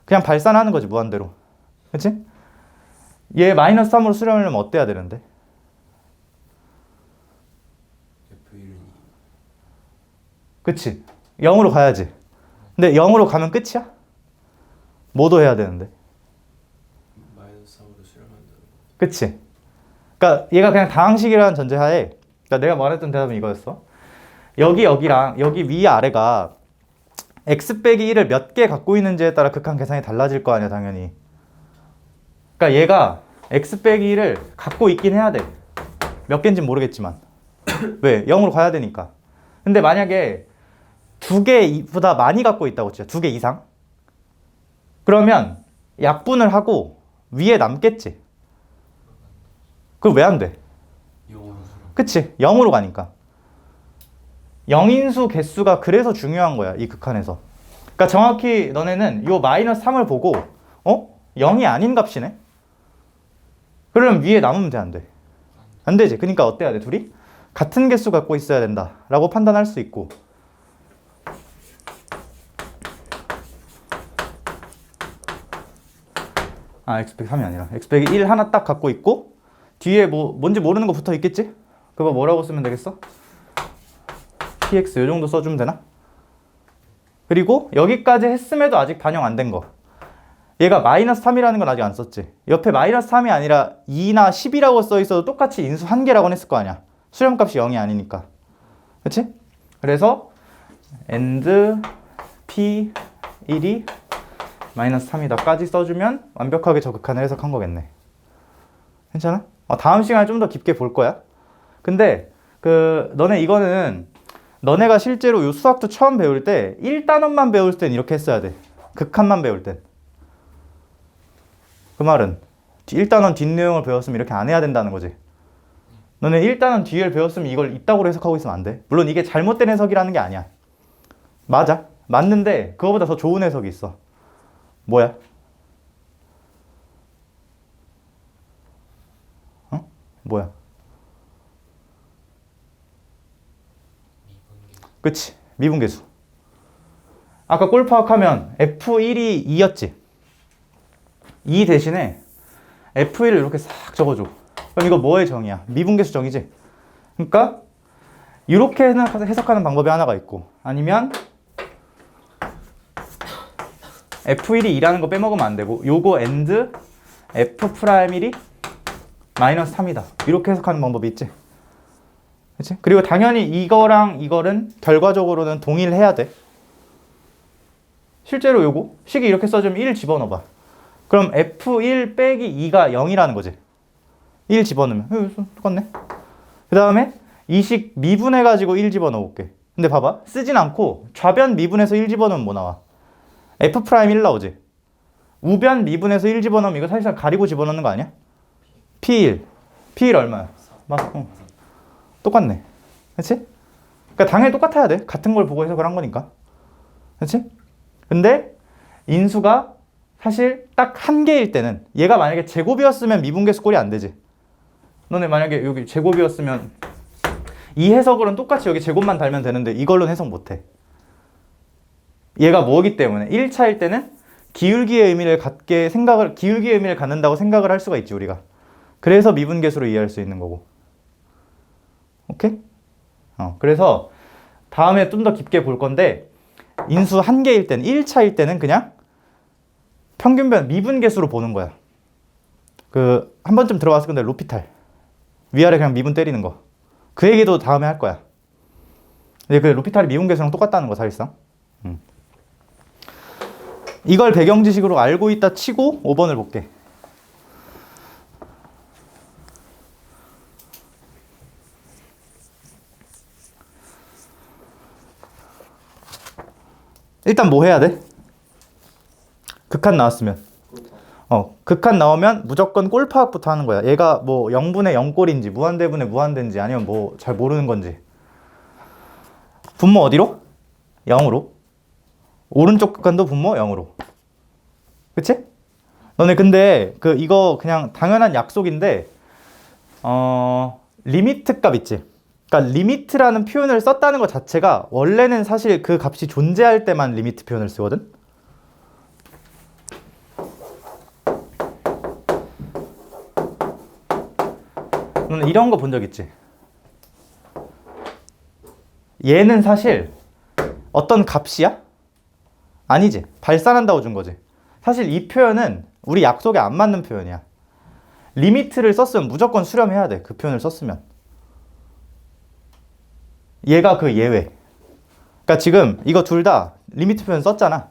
그냥 발산하는 거지, 무한대로. 그치? 얘 마이너스 3으로 수렴하려면 어때야 되는데? F1이 그치? 0으로 가야지. 근데 0으로 가면 끝이야? 뭐도 해야 되는데? 마이너스 3으로 수렴한다는 거. 그치? 그러니까 얘가 그냥 다항식이라는 전제하에 그러니까 내가 말했던 대답은 이거였어. 여기랑 여기 위 아래가 x 빼기 1을 몇 개 갖고 있는지에 따라 극한 계산이 달라질 거 아니야, 당연히. 그러니까 얘가 x 빼기 1을 갖고 있긴 해야 돼. 몇 개인지는 모르겠지만. 왜? 0으로 가야 되니까. 근데 만약에 2개보다 많이 갖고 있다고 치자. 2개 이상. 그러면 약분을 하고 위에 남겠지. 그럼 왜 안 돼? 0으로 수렴. 그치? 0으로 가니까. 0인수 개수가 그래서 중요한 거야, 이 극한에서. 그러니까 정확히 너네는 요 마이너스 3을 보고 0이 아닌 값이네? 그러면 위에 남으면 돼, 안 돼? 안 되지. 그러니까 어때야 돼? 둘이 같은 개수 갖고 있어야 된다 라고 판단할 수 있고. x 빼기 3이 아니라 x 빼기 1 하나 딱 갖고 있고 뒤에 뭐 뭔지 모르는 거 붙어 있겠지? 그거 뭐라고 쓰면 되겠어? px 요 정도 써주면 되나? 그리고 여기까지 했음에도 아직 반영 안 된 거. 얘가 마이너스 3이라는 건 아직 안 썼지. 옆에 마이너스 3이 아니라 2나 10이라고 써 있어도 똑같이 인수 한 개라고는 했을 거 아니야. 수렴값이 0이 아니니까. 그치? 그래서 and p1이 마이너스 3이다까지 써주면 완벽하게 저 극한을 해석한 거겠네. 괜찮아? 다음 시간에 좀 더 깊게 볼 거야. 근데 너네 이거는 너네가 실제로 요 수학도 처음 배울 때 1단원만 배울 땐 이렇게 했어야 돼. 극한만 배울 땐. 그 말은 1단원 뒷내용을 배웠으면 이렇게 안 해야 된다는 거지. 너네 1단원 뒤를 배웠으면 이걸 이따구로 해석하고 있으면 안 돼. 물론 이게 잘못된 해석이라는 게 아니야. 맞아. 맞는데 그거보다 더 좋은 해석이 있어. 뭐야? 뭐야? 그치? 미분계수. 아까 꼴 파악하면 F1이 2였지? 2 대신에 F1을 이렇게 싹 적어줘. 그럼 이거 뭐의 정의야? 미분계수 정의지? 그러니까 이렇게 해석하는 방법이 하나가 있고, 아니면 F1이 2라는 거 빼먹으면 안 되고, 요거 and F'1이 마이너스 3이다. 이렇게 해석하는 방법이 있지? 그치? 그리고 당연히 이거랑 이거는 결과적으로는 동일해야 돼. 실제로 요거 식이 이렇게 써주면 1 집어넣어봐. 그럼 F1 빼기 2가 0이라는 거지. 1 집어넣으면 똑같네. 그 다음에 이 식 미분해가지고 1 집어넣어볼게. 근데 봐봐, 쓰진 않고 좌변 미분해서 1 집어넣으면 뭐 나와? F'1 나오지. 우변 미분해서 1 집어넣으면 이거 사실상 가리고 집어넣는 거 아니야? P1 얼마야? 맞아. 똑같네. 그치? 그러니까 당연히 똑같아야 돼. 같은 걸 보고 해석을 한 거니까. 그치? 근데 인수가 사실 딱 한 개일 때는, 얘가 만약에 제곱이었으면 미분계수 꼴이 안 되지. 너네 만약에 여기 제곱이었으면 이 해석으로는 똑같이 여기 제곱만 달면 되는데 이걸로는 해석 못해. 얘가 뭐기 때문에 1차일 때는 기울기의 의미를 기울기의 의미를 갖는다고 생각을 할 수가 있지, 우리가. 그래서 미분계수로 이해할 수 있는 거고. 오케이? 그래서 다음에 좀 더 깊게 볼 건데, 인수 한 개일 때는, 1차일 때는 그냥 평균변 미분계수로 보는 거야. 한 번쯤 들어봤을 건데, 로피탈. 위아래 그냥 미분 때리는 거. 그 얘기도 다음에 할 거야. 근데 로피탈이 미분계수랑 똑같다는 거, 사실상. 이걸 배경지식으로 알고 있다 치고 5번을 볼게. 일단 뭐 해야 돼? 극한 나왔으면. 극한 나오면 무조건 꼴 파악부터 하는 거야. 얘가 뭐 0분의 0꼴인지 무한대분의 무한대인지 아니면 뭐 잘 모르는 건지. 분모 어디로? 0으로. 오른쪽 극한도 분모 0으로. 그치? 너네 근데 이거 그냥 당연한 약속인데, 리미트 값 있지? 그러니까 리미트라는 표현을 썼다는 것 자체가 원래는 사실 그 값이 존재할 때만 리미트 표현을 쓰거든? 너는 이런 거 본 적 있지? 얘는 사실 어떤 값이야? 아니지. 발산한다고 준 거지. 사실 이 표현은 우리 약속에 안 맞는 표현이야. 리미트를 썼으면 무조건 수렴해야 돼. 그 표현을 썼으면. 얘가 그 예외. 그러니까 지금 이거 둘 다 리미트 표현 썼잖아.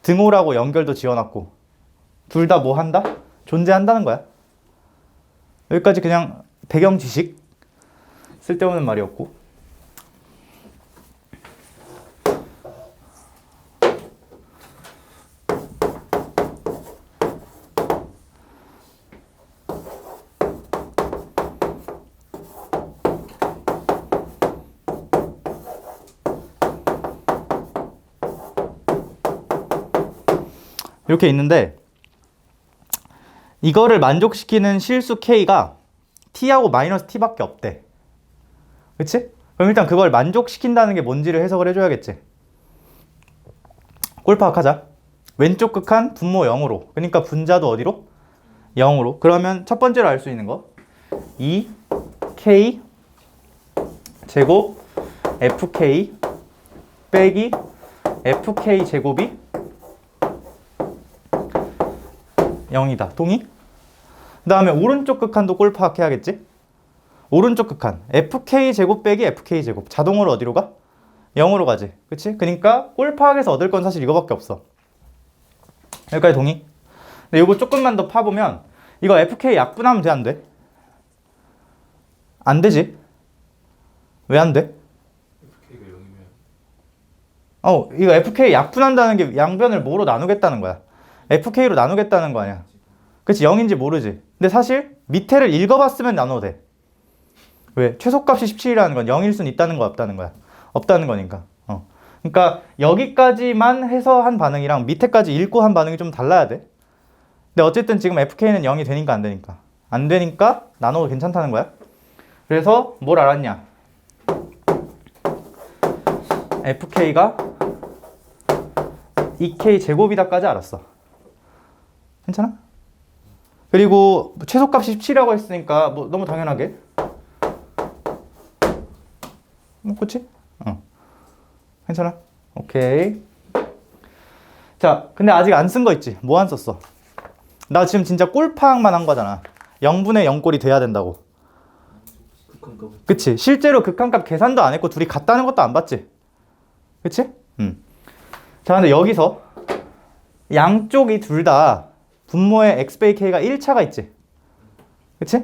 등호라고 연결도 지어놨고. 둘 다 뭐 한다? 존재한다는 거야. 여기까지 그냥 배경 지식. 쓸데없는 말이었고. 이렇게 있는데, 이거를 만족시키는 실수 K가 T하고 마이너스 T밖에 없대. 그치? 그럼 일단 그걸 만족시킨다는 게 뭔지를 해석을 해줘야겠지. 꼴 파악하자. 왼쪽 극한 분모 0으로. 그러니까 분자도 어디로? 0으로. 그러면 첫 번째로 알 수 있는 거 2K 제곱 FK 빼기 FK 제곱이 0이다. 동의? 그 다음에 오른쪽 극한도 꼴 파악해야겠지? 오른쪽 극한 FK 제곱 빼기 FK 제곱 자동으로 어디로 가? 0으로 가지. 그치? 그러니까 꼴 파악에서 얻을 건 사실 이거밖에 없어. 여기까지 동의? 근데 이거 조금만 더 파보면 이거 FK 약분하면 돼, 안 돼? 안 되지? 왜 안 돼? FK가 0이면 이거 FK 약분한다는 게 양변을 뭐로 나누겠다는 거야? FK로 나누겠다는 거 아니야? 그치, 0인지 모르지. 근데 사실 밑에를 읽어봤으면 나눠도 돼. 왜? 최소값이 17이라는 건 0일 수는 있다는 거야, 없다는 거야? 없다는 거니까. 그러니까 여기까지만 해서 한 반응이랑 밑에까지 읽고 한 반응이 좀 달라야 돼. 근데 어쨌든 지금 FK는 0이 되니까 안 되니까. 안 되니까 나눠도 괜찮다는 거야. 그래서 뭘 알았냐? FK가 2K 제곱이다까지 알았어. 괜찮아? 그리고 최소값이 17이라고 했으니까 뭐 너무 당연하게. 그치? 괜찮아? 오케이. 자, 근데 아직 안 쓴 거 있지? 뭐 안 썼어? 나 지금 진짜 꼴파악만 한 거잖아. 0분의 0꼴이 돼야 된다고. 그치? 실제로 극한값 계산도 안 했고 둘이 같다는 것도 안 봤지? 그치? 자, 근데 여기서 양쪽이 둘 다 분모의 x베이 k가 1차가 있지? 그치?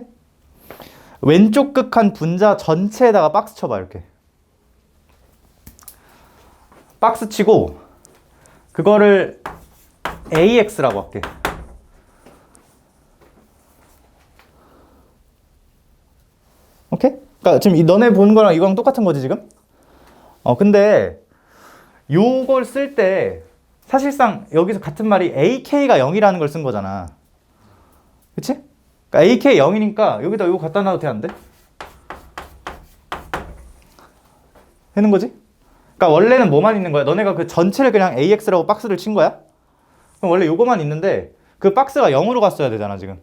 왼쪽 극한 분자 전체에다가 박스 쳐봐, 이렇게. 박스 치고 그거를 AX라고 할게. 오케이? 그러니까 지금 너네 보는 거랑 이거랑 똑같은 거지 지금? 근데 요걸 쓸 때 사실상 여기서 같은 말이 AK가 0이라는 걸 쓴 거잖아. 그치? 그러니까 AK 0이니까 여기다 이거 갖다 놔도 돼, 안 돼? 되는 거지? 그러니까 원래는 뭐만 있는 거야? 너네가 그 전체를 그냥 AX라고 박스를 친 거야? 그럼 원래 요거만 있는데 그 박스가 0으로 갔어야 되잖아 지금.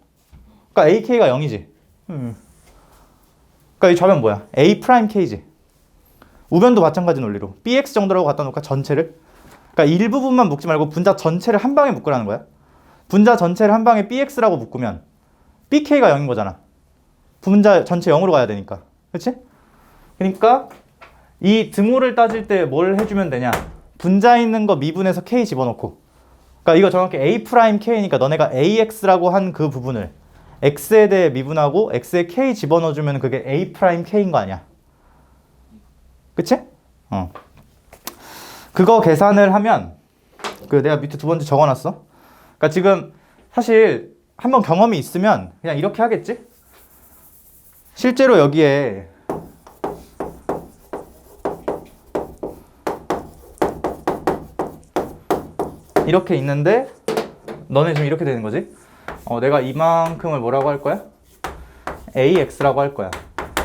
그러니까 AK가 0이지. 그러니까 이 좌변 뭐야? A'K지. 우변도 마찬가지 논리로 BX 정도라고 갖다 놓을까? 전체를? 그러니까 일부분만 묶지 말고 분자 전체를 한 방에 묶으라는 거야. 분자 전체를 한 방에 BX라고 묶으면 BK가 0인 거잖아. 분자 전체 0으로 가야 되니까. 그렇지? 그러니까 이 등호를 따질 때 뭘 해주면 되냐? 분자 있는 거 미분해서 K 집어넣고. 그러니까 이거 정확히 A'K니까 너네가 AX라고 한 그 부분을 X에 대해 미분하고 X에 K 집어넣어주면 그게 A'K인 거 아니야? 그치? 그거 계산을 하면 내가 밑에 두 번째 적어놨어. 그러니까 지금 사실 한번 경험이 있으면 그냥 이렇게 하겠지? 실제로 여기에 이렇게 있는데 너네 지금 이렇게 되는 거지? 내가 이만큼을 뭐라고 할 거야? AX라고 할 거야.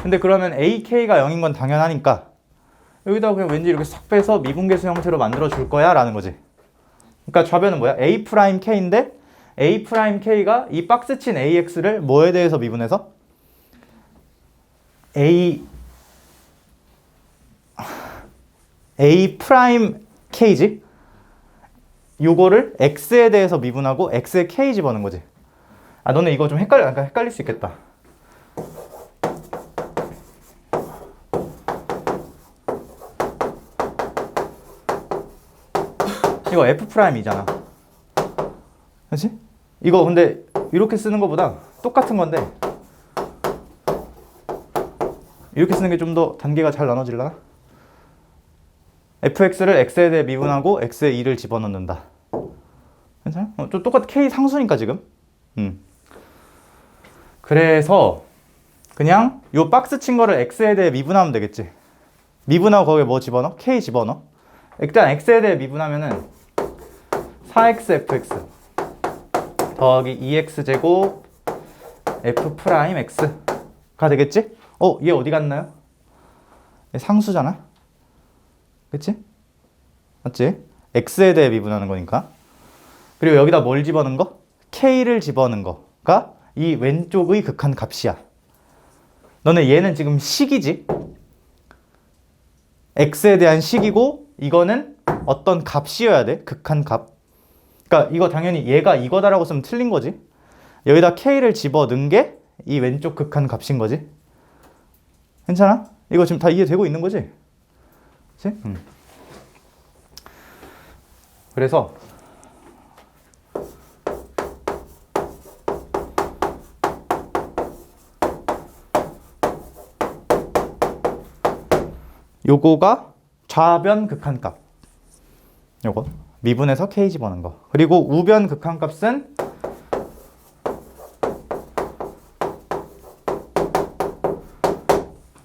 근데 그러면 AK가 0인 건 당연하니까 여기다 그냥 왠지 이렇게 싹 빼서 미분계수 형태로 만들어 줄 거야 라는 거지. 그러니까 좌변은 뭐야? A'K인데 A'K가 이 박스 친 AX를 뭐에 대해서 미분해서? A'K지? 요거를 X에 대해서 미분하고 X에 K 집어넣는 거지. 너네 이거 좀 헷갈릴 수 있겠다. 이거 F'이잖아. 그렇지? 이거 근데 이렇게 쓰는 것보다 똑같은 건데 이렇게 쓰는 게 좀 더 단계가 잘 나눠질라나? fx를 x에 대해 미분하고 x에 2를 집어넣는다. 괜찮아? 좀 똑같아. k 상수니까 지금. 그래서 그냥 요 박스 친 거를 x에 대해 미분하면 되겠지. 미분하고 거기에 뭐 집어넣어? k 집어넣어. 일단 x에 대해 미분하면은 4x fx 더하기 2x제곱 f'x가 되겠지? 얘 어디 갔나요? 얘 상수잖아? 그치? 맞지? x에 대해 미분하는 거니까. 그리고 여기다 뭘 집어넣은 거? k를 집어넣은 거가 이 왼쪽의 극한 값이야. 너네 얘는 지금 식이지? x에 대한 식이고 이거는 어떤 값이어야 돼? 극한 값. 그러니까 이거 당연히 얘가 이거다라고 쓰면 틀린 거지. 여기다 k를 집어넣은 게 이 왼쪽 극한 값인 거지. 괜찮아? 이거 지금 다 이해되고 있는 거지? 그치? 그래서 요거가 좌변 극한값. 요거 미분해서 k 집어넣은 거. 그리고 우변 극한값은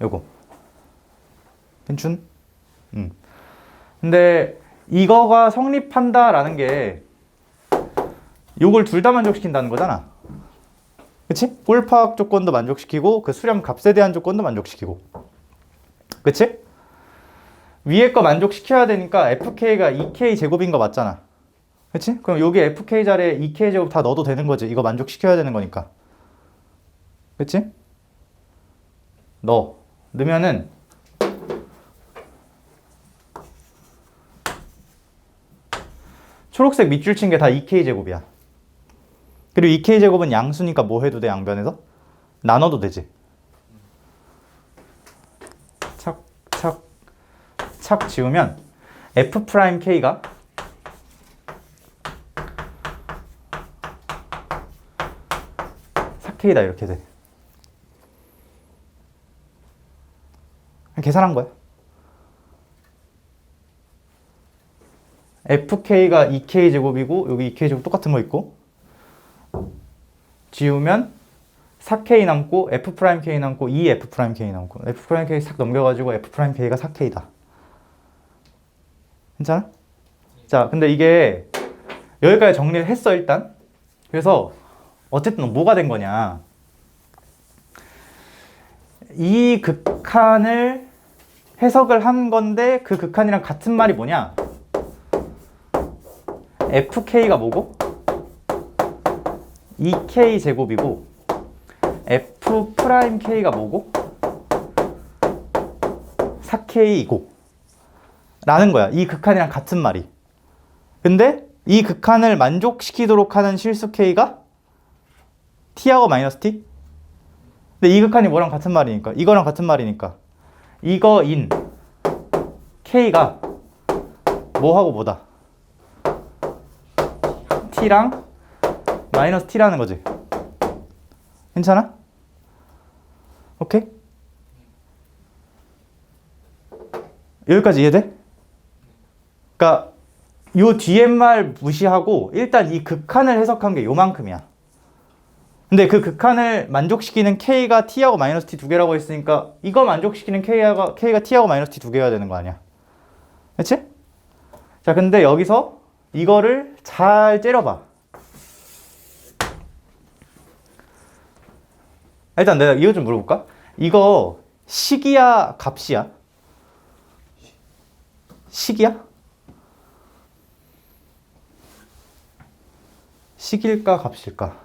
요거. 괜춘? 근데 이거가 성립한다라는 게 요걸 둘 다 만족시킨다는 거잖아. 그치? 꼴파악 조건도 만족시키고 그 수렴 값에 대한 조건도 만족시키고. 그치? 위에 거 만족시켜야 되니까 fk가 2k 제곱인 거 맞잖아. 그치? 그럼 여기 fk 자리에 2k 제곱 다 넣어도 되는 거지. 이거 만족시켜야 되는 거니까. 그치? 넣으면은 초록색 밑줄 친 게 다 2k 제곱이야. 그리고 2k 제곱은 양수니까 뭐 해도 돼, 양변에서? 나눠도 되지. 착 지우면 f'k가 4k다 이렇게 돼. 계산한 거야. fk가 2k 제곱이고 여기 2k 제곱 똑같은 거 있고 지우면 4k 남고 f'k 남고 2f'k 남고 f'k 싹 넘겨가지고 f'k가 4k다. 괜찮아? 자, 근데 이게 여기까지 정리를 했어 일단. 그래서 어쨌든 뭐가 된 거냐, 이 극한을 해석을 한 건데 그 극한이랑 같은 말이 뭐냐, fk가 뭐고 2k 제곱이고 f'k가 뭐고 4k이고 라는 거야. 이 극한이랑 같은 말이. 근데 이 극한을 만족시키도록 하는 실수 k가 t하고 마이너스 t? 근데 이 극한이 뭐랑 같은 말이니까, 이거랑 같은 말이니까 이거인 k가 뭐하고 뭐다? t랑 마이너스 t라는 거지. 괜찮아? 오케이? 여기까지 이해돼? 그러니까 요 뒤에 말 무시하고 일단 이 극한을 해석한 게 요만큼이야. 근데 그 극한을 만족시키는 k가 t하고 마이너스 t 두 개라고 했으니까 이거 만족시키는 k가 t하고 마이너스 t 두 개여야 되는 거 아니야. 그치? 자, 근데 여기서 이거를 잘 째려봐. 일단 내가 이거 좀 물어볼까? 이거 식이야, 값이야? 식이야? 식일까, 값일까?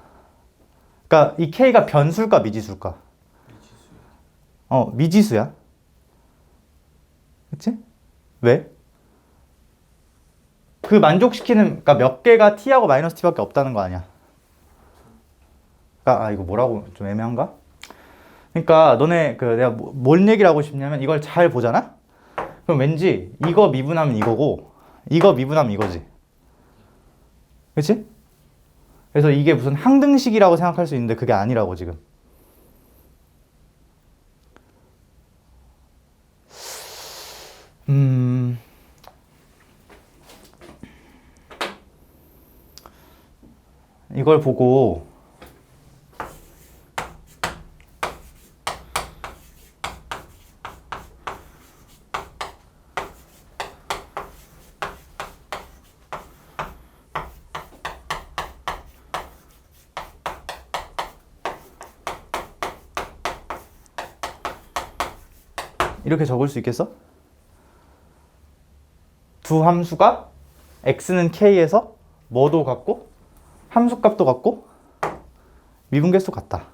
그러니까 이 k가 변수일까, 미지수일까? 미지수야. 그치? 왜? 그 만족시키는, 그러니까 몇 개가 t하고 마이너스 t밖에 없다는 거 아니야. 그러니까 이거 뭐라고 좀 애매한가? 그러니까 너네 내가 뭔 얘기를 하고 싶냐면 이걸 잘 보잖아? 그럼 왠지 이거 미분하면 이거고 이거 미분하면 이거지. 그치? 그래서 이게 무슨 항등식이라고 생각할 수 있는데 그게 아니라고 지금. 이걸 보고 이렇게 적을 수 있겠어? 두 함수가 x는 k에서 뭐도 같고 함수값도 같고 미분계수 같다.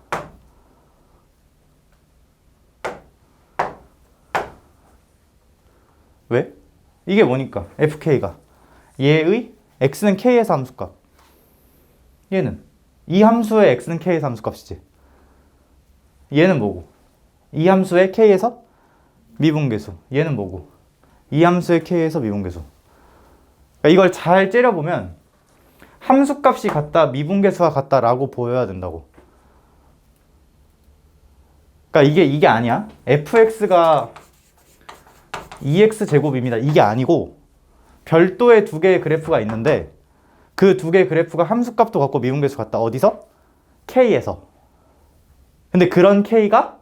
왜? 이게 뭐니까 fk가 얘의 x는 k에서 함수값, 얘는 이 함수의 x는 k에서 함수값이지. 얘는 뭐고? 이 함수의 k에서 미분계수. 얘는 뭐고? 이 함수의 k에서 미분계수. 그러니까 이걸 잘 째려보면 함수값이 같다, 미분계수가 같다라고 보여야 된다고. 그러니까 이게 아니야. fx가 2x제곱입니다. 이게 아니고 별도의 두 개의 그래프가 있는데 그 두 개의 그래프가 함수값도 같고 미분계수 같다. 어디서? k에서. 근데 그런 k가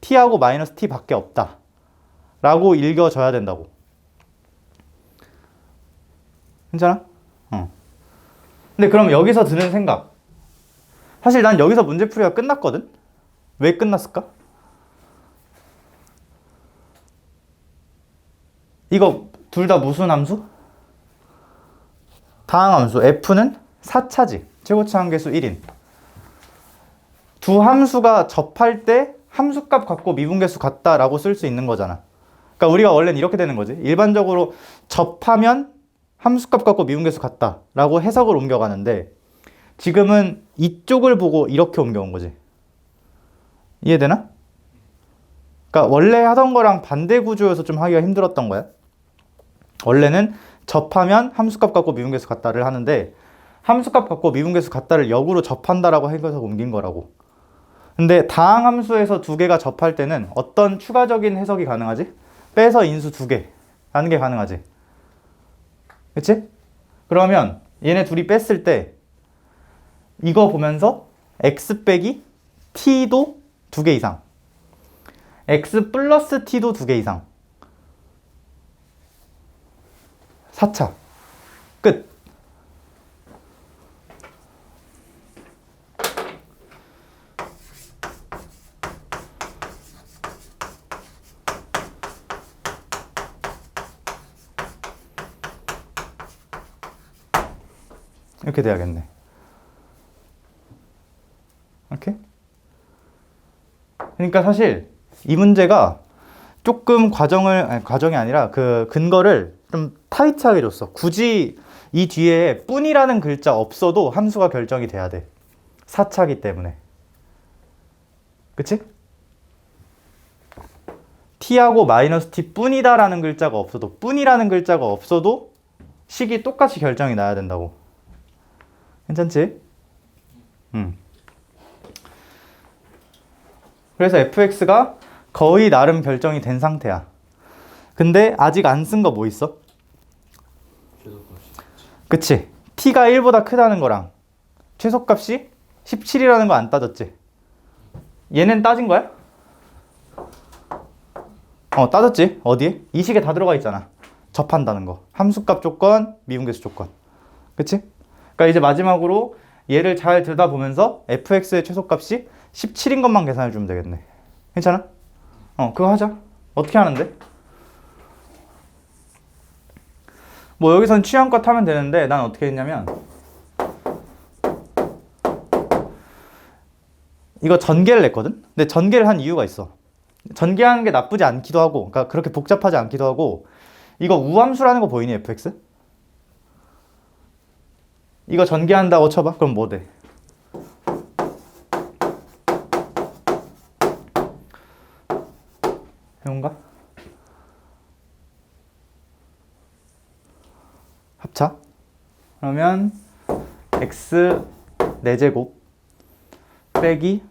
t하고 마이너스 t 밖에 없다 라고 읽어져야 된다고. 괜찮아? 근데 그럼 여기서 드는 생각, 사실 난 여기서 문제풀이가 끝났거든? 왜 끝났을까? 이거 둘 다 무슨 함수? 다항함수. f는 4차지. 최고차 한계수 1인. 두 함수가 접할 때 함수값 같고 미분계수 같다라고 쓸 수 있는 거잖아. 그러니까 우리가 원래는 이렇게 되는 거지. 일반적으로 접하면 함수값 같고 미분계수 같다라고 해석을 옮겨가는데 지금은 이쪽을 보고 이렇게 옮겨온 거지. 이해되나? 그러니까 원래 하던 거랑 반대 구조여서 좀 하기가 힘들었던 거야. 원래는 접하면 함수값 같고 미분계수 같다를 하는데 함수값 같고 미분계수 같다를 역으로 접한다라고 해서 옮긴 거라고. 근데 다항함수에서 두 개가 접할 때는 어떤 추가적인 해석이 가능하지? 빼서 인수 두 개 라는 게 가능하지. 그치? 그러면 얘네 둘이 뺐을 때 이거 보면서 x 빼기 t도 두 개 이상, x 플러스 t도 두 개 이상. 4차. 끝. 이렇게 돼야겠네. 이렇게? 그러니까 사실 이 문제가 조금 과정이 아니라 그 근거를 좀 타이트하게 줬어. 굳이 이 뒤에 뿐이라는 글자 없어도 함수가 결정이 돼야 돼. 4차기 때문에. 그치? t하고 마이너스 t 뿐이다라는 글자가 없어도, 뿐이라는 글자가 없어도 식이 똑같이 결정이 나야 된다고. 괜찮지? 그래서 fx가 거의 나름 결정이 된 상태야. 근데 아직 안 쓴 거 뭐 있어? 그치? t가 1보다 크다는 거랑 최소값이 17이라는 거 안 따졌지? 얘는 따진 거야? 따졌지? 어디에? 이 식에 다 들어가 있잖아. 접한다는 거. 함수값 조건, 미분계수 조건. 그치? 그러니까 이제 마지막으로 얘를 잘 들여다보면서 fx의 최소값이 17인 것만 계산해 주면 되겠네. 괜찮아? 그거 하자. 어떻게 하는데? 뭐 여기선 취향껏 하면 되는데 난 어떻게 했냐면 이거 전개를 냈거든? 근데 전개를 한 이유가 있어. 전개하는 게 나쁘지 않기도 하고, 그러니까 그렇게 복잡하지 않기도 하고. 이거 우함수라는 거 보이니, fx? 이거 전개한다고 쳐봐. 그럼 뭐 돼? 해본가? 합차. 그러면 x 4제곱 빼기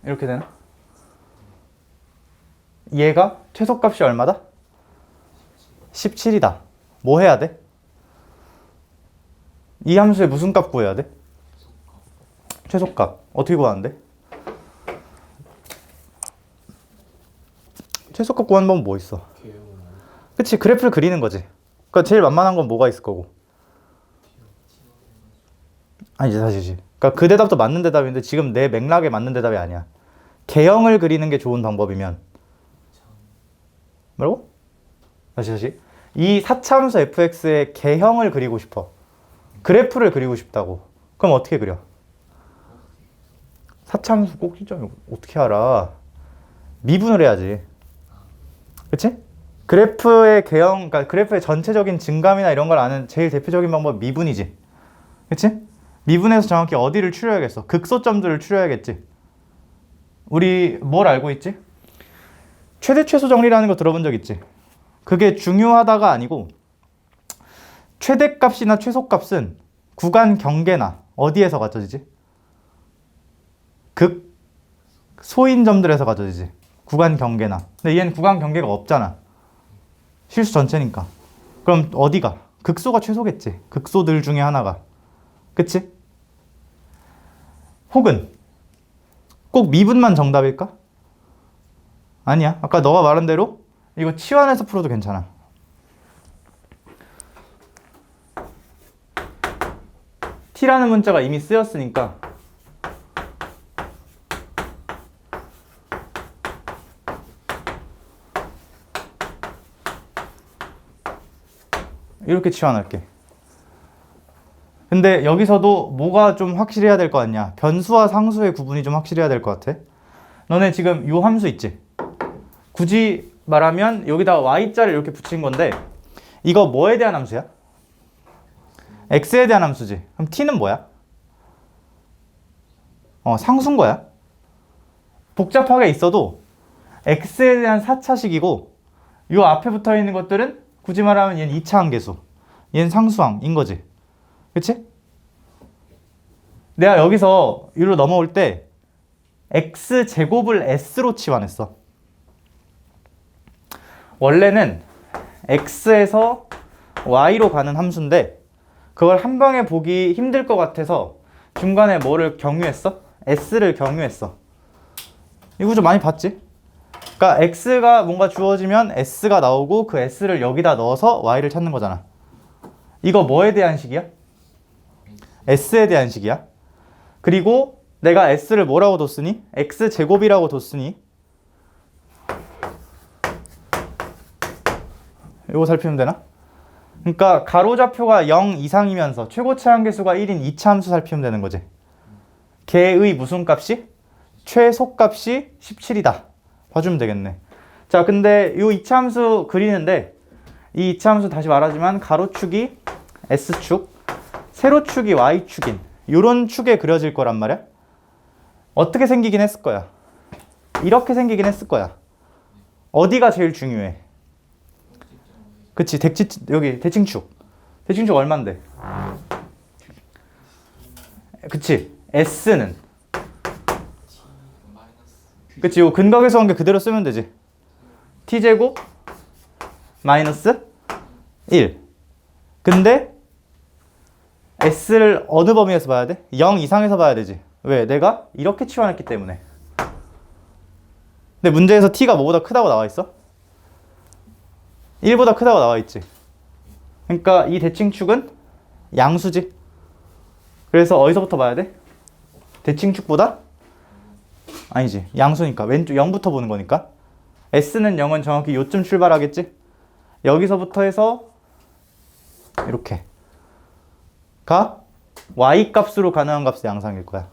이렇게 되나? 얘가 최소값이 얼마다? 17이다. 뭐 해야 돼? 이 함수의 무슨 값 구해야 돼? 최소값. 어떻게 구하는데? 최소값 구하는 방법 뭐 있어? 그치, 그래프를 그리는 거지. 그러니까 제일 만만한 건 뭐가 있을 거고. 아니지, 사실이지. 그러니까 그 대답도 맞는 대답인데 지금 내 맥락에 맞는 대답이 아니야. 개형을 그리는 게 좋은 방법이면. 뭐라고? 다시. 이 사차함수 fx의 개형을 그리고 싶어. 그래프를 그리고 싶다고. 그럼 어떻게 그려? 사차함수 꼭 실점이 어떻게 알아? 미분을 해야지. 그치? 그래프의 개형, 그러니까 그래프의 전체적인 증감이나 이런 걸 아는 제일 대표적인 방법은 미분이지. 그치? 미분에서 정확히 어디를 추려야겠어? 극소점들을 추려야겠지. 우리 뭘 알고 있지? 최대 최소 정리라는 거 들어본 적 있지? 그게 중요하다가 아니고 최대값이나 최소값은 구간 경계나 어디에서 가져지지? 극 소인 점들에서 가져지지. 구간 경계나. 근데 얘는 구간 경계가 없잖아. 실수 전체니까. 그럼 어디가? 극소가 최소겠지. 극소들 중에 하나가. 그치? 혹은 꼭 미분만 정답일까? 아니야. 아까 너가 말한 대로 이거 치환해서 풀어도 괜찮아. t라는 문자가 이미 쓰였으니까 이렇게 치환할게. 근데 여기서도 뭐가 좀 확실해야 될 것 같냐? 변수와 상수의 구분이 좀 확실해야 될 것 같아. 너네 지금 요 함수 있지? 굳이 말하면 여기다 y자를 이렇게 붙인 건데 이거 뭐에 대한 함수야? x에 대한 함수지. 그럼 t는 뭐야? 상수인 거야. 복잡하게 있어도 x에 대한 4차식이고 요 앞에 붙어 있는 것들은 굳이 말하면 얘는 2차 함계수. 얘는 상수항인 거지. 그치? 내가 여기서 위로 넘어올 때 x제곱을 s로 치환했어. 원래는 x에서 y로 가는 함수인데 그걸 한 방에 보기 힘들 것 같아서 중간에 뭐를 경유했어? s를 경유했어. 이 구조 많이 봤지? 그러니까 x가 뭔가 주어지면 s가 나오고 그 s를 여기다 넣어서 y를 찾는 거잖아. 이거 뭐에 대한 식이야? s에 대한 식이야. 그리고 내가 s를 뭐라고 뒀으니? x제곱이라고 뒀으니 이거 살피면 되나? 그러니까 가로좌표가 0 이상이면서 최고차 함계수가 1인 2차 함수 살피면 되는 거지. 걔의 무슨 값이? 최소값이 17이다. 봐주면 되겠네. 자, 근데 이 2차 함수 그리는데 이 2차 함수 다시 말하지만 가로축이 S축, 세로축이 Y축인 요런 축에 그려질 거란 말이야. 어떻게 생기긴 했을 거야? 이렇게 생기긴 했을 거야. 어디가 제일 중요해? 그치, 여기 대칭축. 대칭축 얼만데? 그치, S는 그치, 요 근각에서 한 게 그대로 쓰면 되지. t제곱 마이너스 1. 근데 s를 어느 범위에서 봐야 돼? 0 이상에서 봐야 되지. 왜? 내가 이렇게 치환했기 때문에. 근데 문제에서 t가 뭐보다 크다고 나와 있어? 1보다 크다고 나와 있지. 그러니까 이 대칭축은 양수지. 그래서 어디서부터 봐야 돼? 대칭축보다? 아니지. 양수니까. 왼쪽 0부터 보는 거니까. S는 0은 정확히 요쯤 출발하겠지? 여기서부터 해서 이렇게 가 Y 값으로 가능한 값의 양상일 거야.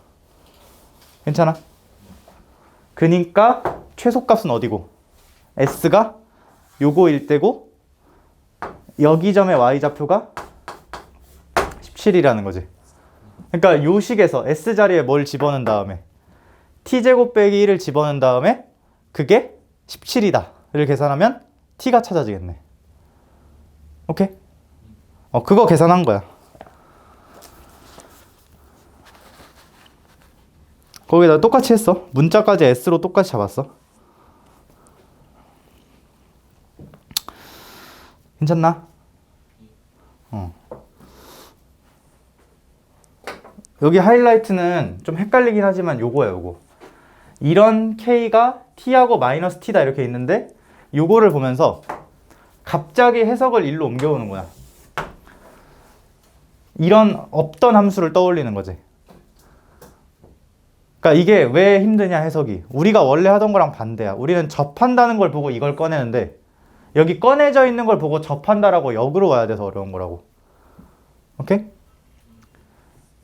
괜찮아? 그니까 최소값은 어디고? S가 요거일 때고 여기 점의 Y좌표가 17이라는 거지. 그러니까 요 식에서 S 자리에 뭘 집어넣은 다음에 t제곱 빼기 1을 집어넣은 다음에 그게 17이다 를 계산하면 t가 찾아지겠네. 오케이? 그거 계산한 거야. 거기다 똑같이 했어. 문자까지 s로 똑같이 잡았어. 괜찮나? 여기 하이라이트는 좀 헷갈리긴 하지만 요거야, 요거. 이런 k가 t하고 마이너스 t다 이렇게 있는데 요거를 보면서 갑자기 해석을 일로 옮겨오는 거야. 이런 없던 함수를 떠올리는 거지. 그러니까 이게 왜 힘드냐 해석이. 우리가 원래 하던 거랑 반대야. 우리는 접한다는 걸 보고 이걸 꺼내는데 여기 꺼내져 있는 걸 보고 접한다라고 역으로 와야 돼서 어려운 거라고. 오케이?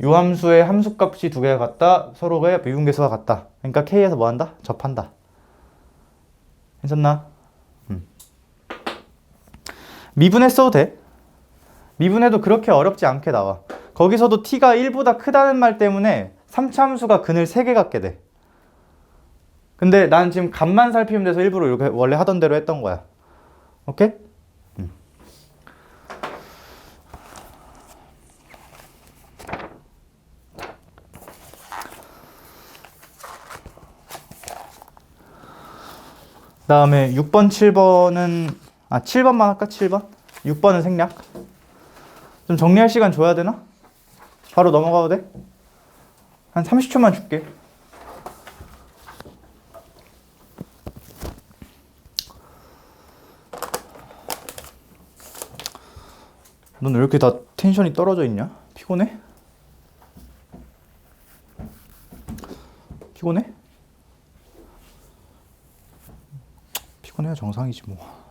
요 함수의 함수값이 두 개가 같다. 서로의 미분계수가 같다. 그러니까 k에서 뭐 한다? 접한다. 괜찮나? 미분했어도 돼. 미분해도 그렇게 어렵지 않게 나와. 거기서도 t가 1보다 크다는 말 때문에 3차 함수가 근을 3개 갖게 돼. 근데 난 지금 값만 살피면 돼서 일부러 이렇게 원래 하던 대로 했던 거야. 오케이? 다음에 6번, 7번은 7번만 할까? 7번? 6번은 생략. 좀 정리할 시간 줘야 되나? 바로 넘어가도 돼? 한 30초만 줄게. 넌 왜 이렇게 다 텐션이 떨어져 있냐? 피곤해? 피곤해? 피곤해야 정상이지 뭐.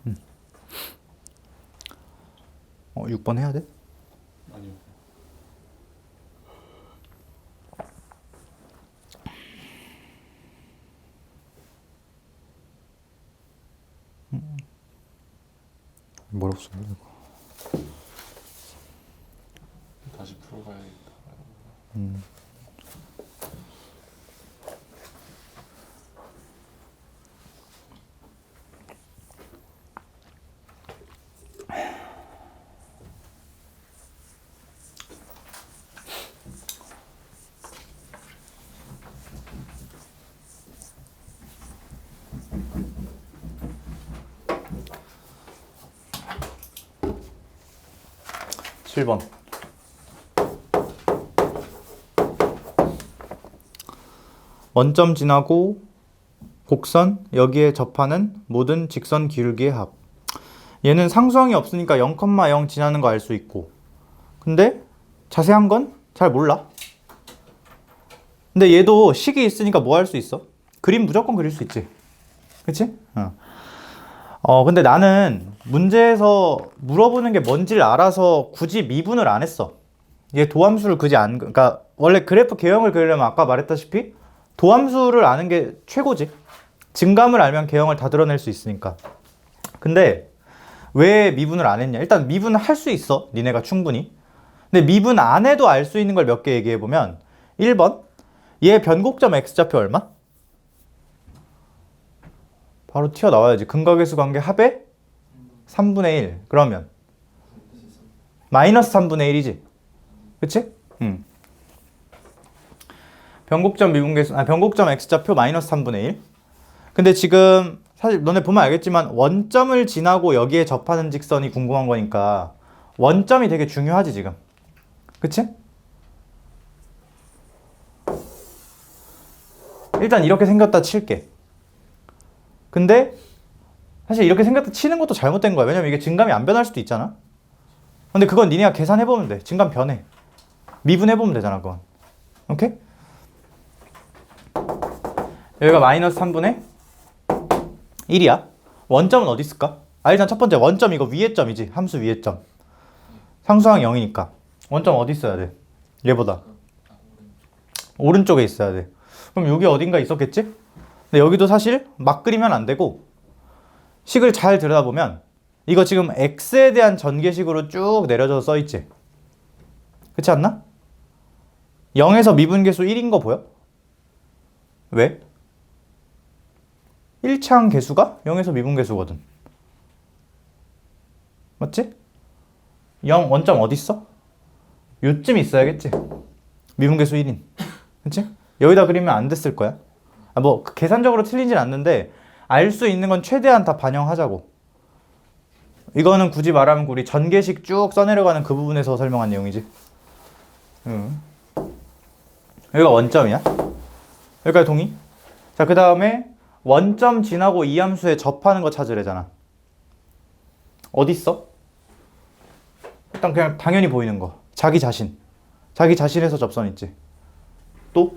음. 6번 해야 돼? 아니요. 뭐라고 써 이거? 다시 풀어가야겠다. 7번. 원점 지나고 곡선 여기에 접하는 모든 직선 기울기의 합. 얘는 상수항이 없으니까 0,0 지나는 거 알 수 있고, 근데 자세한 건 잘 몰라. 근데 얘도 식이 있으니까 뭐 할 수 있어? 그림 무조건 그릴 수 있지. 그치? 근데 나는 문제에서 물어보는 게 뭔지를 알아서 굳이 미분을 안 했어. 얘 도함수를 굳이 그러니까 원래 그래프 개형을 그리려면 아까 말했다시피 도함수를 아는 게 최고지. 증감을 알면 개형을 다 드러낼 수 있으니까. 근데 왜 미분을 안 했냐? 일단 미분을 할 수 있어. 니네가 충분히. 근데 미분 안 해도 알 수 있는 걸 몇 개 얘기해보면 1번 얘 변곡점 x좌표 얼마? 바로 튀어나와야지. 근각의수 관계 합의 3분의 1. 그러면 마이너스 3분의 1이지. 그치? 변곡점 미분계수, 변곡점 x좌표 마이너스 3분의 1. 근데 지금 사실 너네 보면 알겠지만 원점을 지나고 여기에 접하는 직선이 궁금한 거니까 원점이 되게 중요하지 지금. 그치? 일단 이렇게 생겼다 칠게. 근데 사실 이렇게 생겼다 치는 것도 잘못된 거야. 왜냐면 이게 증감이 안 변할 수도 있잖아. 근데 그건 니네가 계산해보면 돼. 증감 변해. 미분해보면 되잖아 그건. 오케이? 여기가 마이너스 3분의 1이야. 원점은 어디 있을까? 일단 첫 번째 원점 이거 위에 점이지. 함수 위에 점. 상수항 0이니까 원점 어디 있어야 돼? 얘보다 오른쪽에 있어야 돼. 그럼 여기 어딘가 있었겠지? 근데 여기도 사실 막 그리면 안 되고 식을 잘 들여다보면 이거 지금 x에 대한 전개식으로 쭉 내려져서 써있지. 그렇지 않나? 0에서 미분계수 1인 거 보여? 왜? 1차항 계수가 0에서 미분계수거든. 맞지? 0 원점 어디 있어? 요쯤 있어야겠지. 미분계수 1인. 그치? 여기다 그리면 안 됐을 거야. 뭐 계산적으로 틀리진 않는데 알 수 있는 건 최대한 다 반영하자고. 이거는 굳이 말하면 우리 전개식 쭉 써내려가는 그 부분에서 설명한 내용이지. 여기가 원점이야. 여기까지 동의? 자, 그 다음에 원점 지나고 이 함수에 접하는 거 찾으래잖아. 어디 있어? 일단 그냥 당연히 보이는 거. 자기 자신. 자기 자신에서 접선 있지. 또?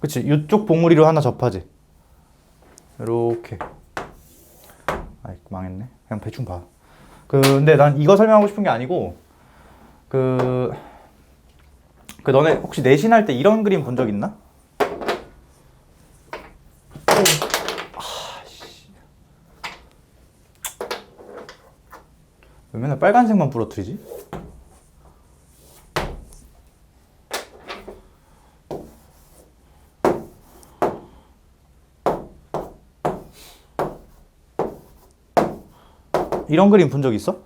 그치? 이쪽 봉우리로 하나 접하지. 이렇게. 아이 망했네. 그냥 대충 봐. 근데 난 이거 설명하고 싶은 게 아니고 너네 혹시 내신할 때 이런 그림 본 적 있나? 왜 맨날 빨간색만 부러뜨리지? 이런 그림 본 적 있어?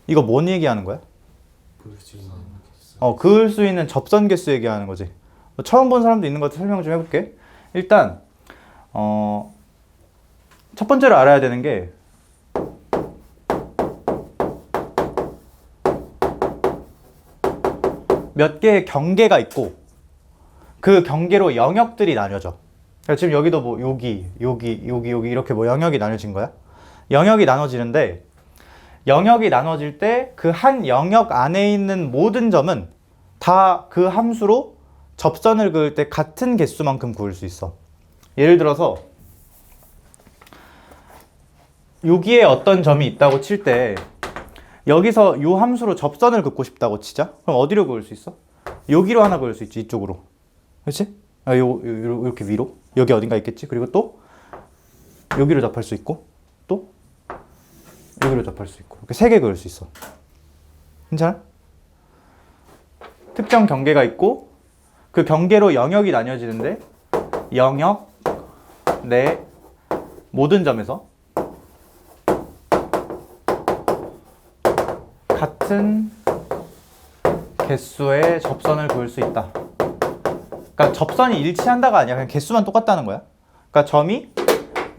이거 뭔 얘기하는 거야? 그을 수 있는 개수. 그을 수 있는 접선 개수 얘기하는 거지. 처음 본 사람도 있는 것 같아. 설명 좀 해볼게. 일단 첫 번째로 알아야 되는 게 몇 개의 경계가 있고 그 경계로 영역들이 나뉘어져. 그러니까 지금 여기도 뭐 여기 이렇게 뭐 영역이 나뉘어진 거야. 영역이 나눠지는데 영역이 나눠질 때 그 한 영역 안에 있는 모든 점은 다 그 함수로 접선을 그을 때 같은 개수만큼 그을 수 있어. 예를 들어서 여기에 어떤 점이 있다고 칠 때 여기서 이 함수로 접선을 긋고 싶다고 치자. 그럼 어디로 그을 수 있어? 여기로 하나 그을 수 있지. 이쪽으로. 그렇지? 이렇게 위로. 여기 어딘가 있겠지. 그리고 또 여기로 접할 수 있고 또 여기로 접할 수 있고 이렇게 3개 그을 수 있어. 괜찮아? 특정 경계가 있고 그 경계로 영역이 나뉘어지는데 영역 내 모든 점에서 같은 개수의 접선을 그을 수 있다. 그러니까 접선이 일치한다가 아니야. 그냥 개수만 똑같다는 거야. 그러니까 점이